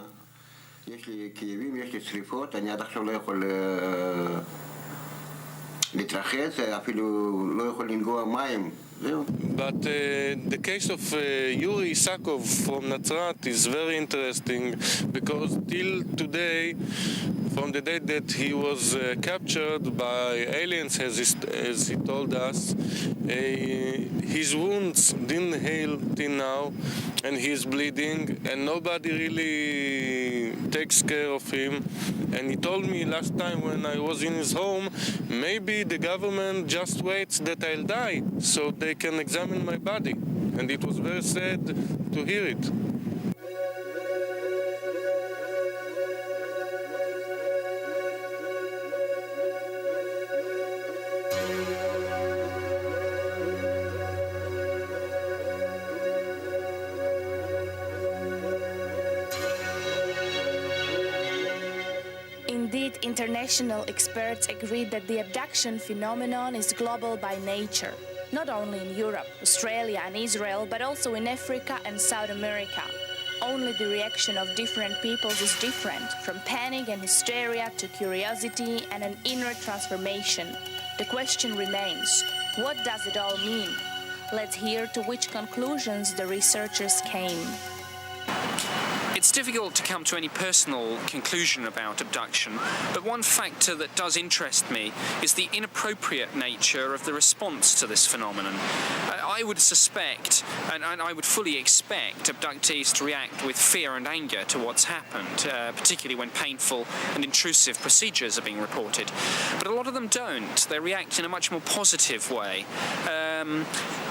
But the case of Yuri Isakov from Nazareth is very interesting because till today, from the day that he was captured by aliens, as he told us, his wounds didn't heal till now, and he's bleeding, and nobody really takes care of him. And he told me last time when I was in his home, maybe the government just waits that I'll die so they can examine my body. And it was very sad to hear it. Indeed, international experts agree that the abduction phenomenon is global by nature, not only in Europe, Australia and Israel, but also in Africa and South America. Only the reaction of different peoples is different, from panic and hysteria to curiosity and an inner transformation. The question remains, what does it all mean? Let's hear to which conclusions the researchers came. It's difficult to come to any personal conclusion about abduction, but one factor that does interest me is the inappropriate nature of the response to this phenomenon. I would suspect, and I would fully expect, abductees to react with fear and anger to what's happened, particularly when painful and intrusive procedures are being reported. But a lot of them don't. They react in a much more positive way.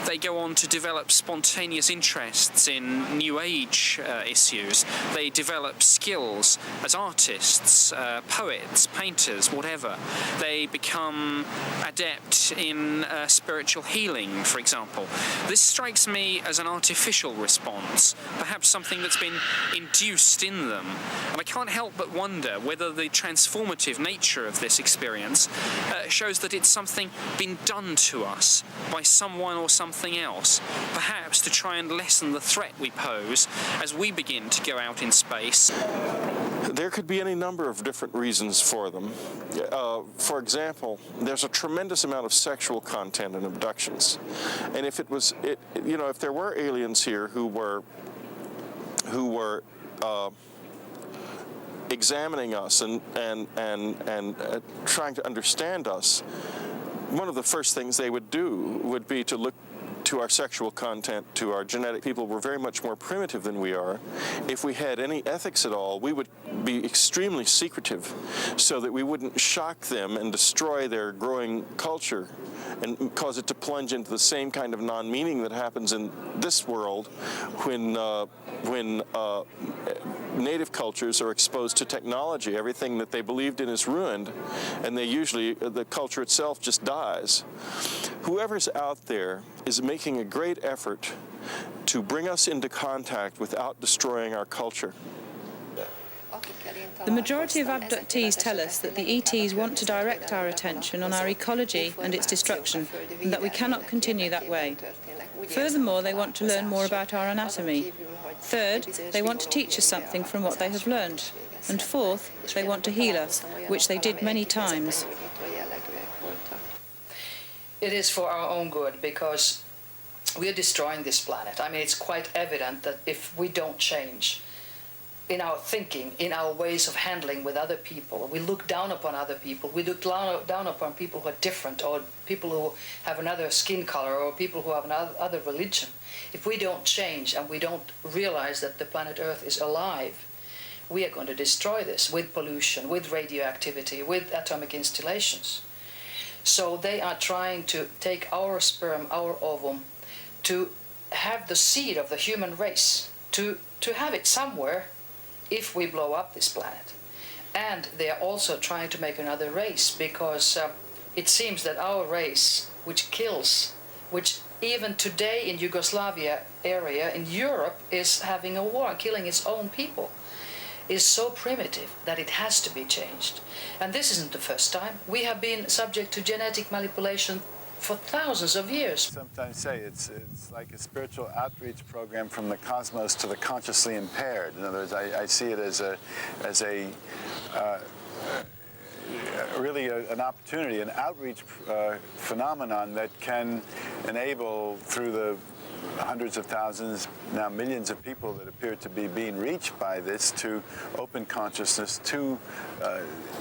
They go on to develop spontaneous interests in New Age issues. They develop skills as artists, poets, painters, whatever. They become adept in spiritual healing, for example. This strikes me as an artificial response, perhaps something that's been induced in them. And I can't help but wonder whether the transformative nature of this experience shows that it's something been done to us by someone or something else, perhaps to try and lessen the threat we pose as we begin to go out in space. There could be any number of different reasons for them. For example, there's a tremendous amount of sexual content in abductions, and if if there were aliens here who were examining us and trying to understand us, one of the first things they would do would be to look to our sexual content, to our genetic. People were very much more primitive than we are. If we had any ethics at all, we would be extremely secretive so that we wouldn't shock them and destroy their growing culture and cause it to plunge into the same kind of non-meaning that happens in this world when native cultures are exposed to technology. Everything that they believed in is ruined, and the culture itself just dies. Whoever's out there is making a great effort to bring us into contact without destroying our culture. The majority of abductees tell us that the ETs want to direct our attention on our ecology and its destruction, and that we cannot continue that way. Furthermore, they want to learn more about our anatomy. Third, they want to teach us something from what they have learned. And fourth, they want to heal us, which they did many times. It is for our own good, because we are destroying this planet. I mean, it's quite evident that if we don't change in our thinking, in our ways of handling with other people, we look down upon other people, we look down upon people who are different, or people who have another skin color, or people who have another religion. If we don't change and we don't realize that the planet Earth is alive, we are going to destroy this with pollution, with radioactivity, with atomic installations. So they are trying to take our sperm, our ovum, to have the seed of the human race, to have it somewhere if we blow up this planet. And they are also trying to make another race, because it seems that our race, which kills, which even today in Yugoslavia area, in Europe, is having a war, killing its own people, is so primitive that it has to be changed. And this isn't the first time. We have been subject to genetic manipulation for thousands of years. Sometimes say it's like a spiritual outreach program from the cosmos to the consciously impaired. In other words, I see it as really an opportunity, an outreach phenomenon that can enable, through the hundreds of thousands, now millions of people that appear to be being reached by this, to open consciousness, to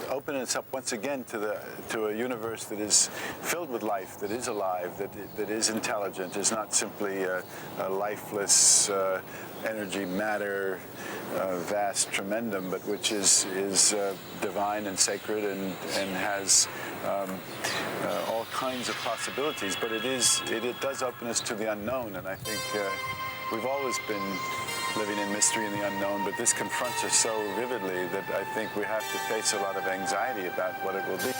open us up once again to a universe that is filled with life, that is alive, that is intelligent, is not simply a lifeless energy, matter, vast tremendum, but which is divine and sacred and has all kinds of possibilities. But it does open us to the unknown, and I think we've always been living in mystery and the unknown, but this confronts us so vividly that I think we have to face a lot of anxiety about what it will be.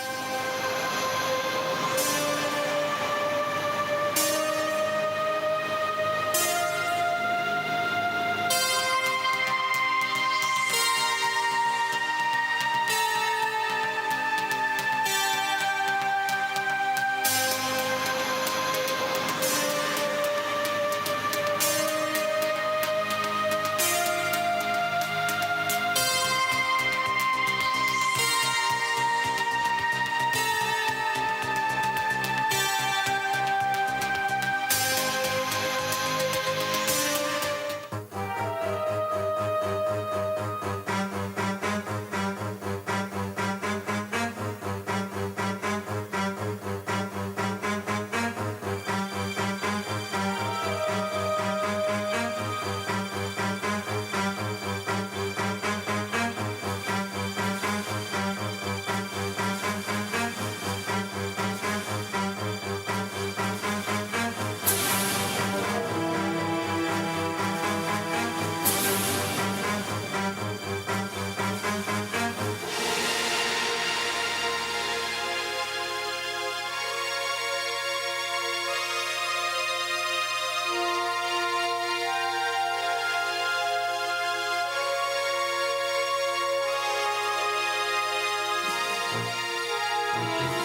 Thank you.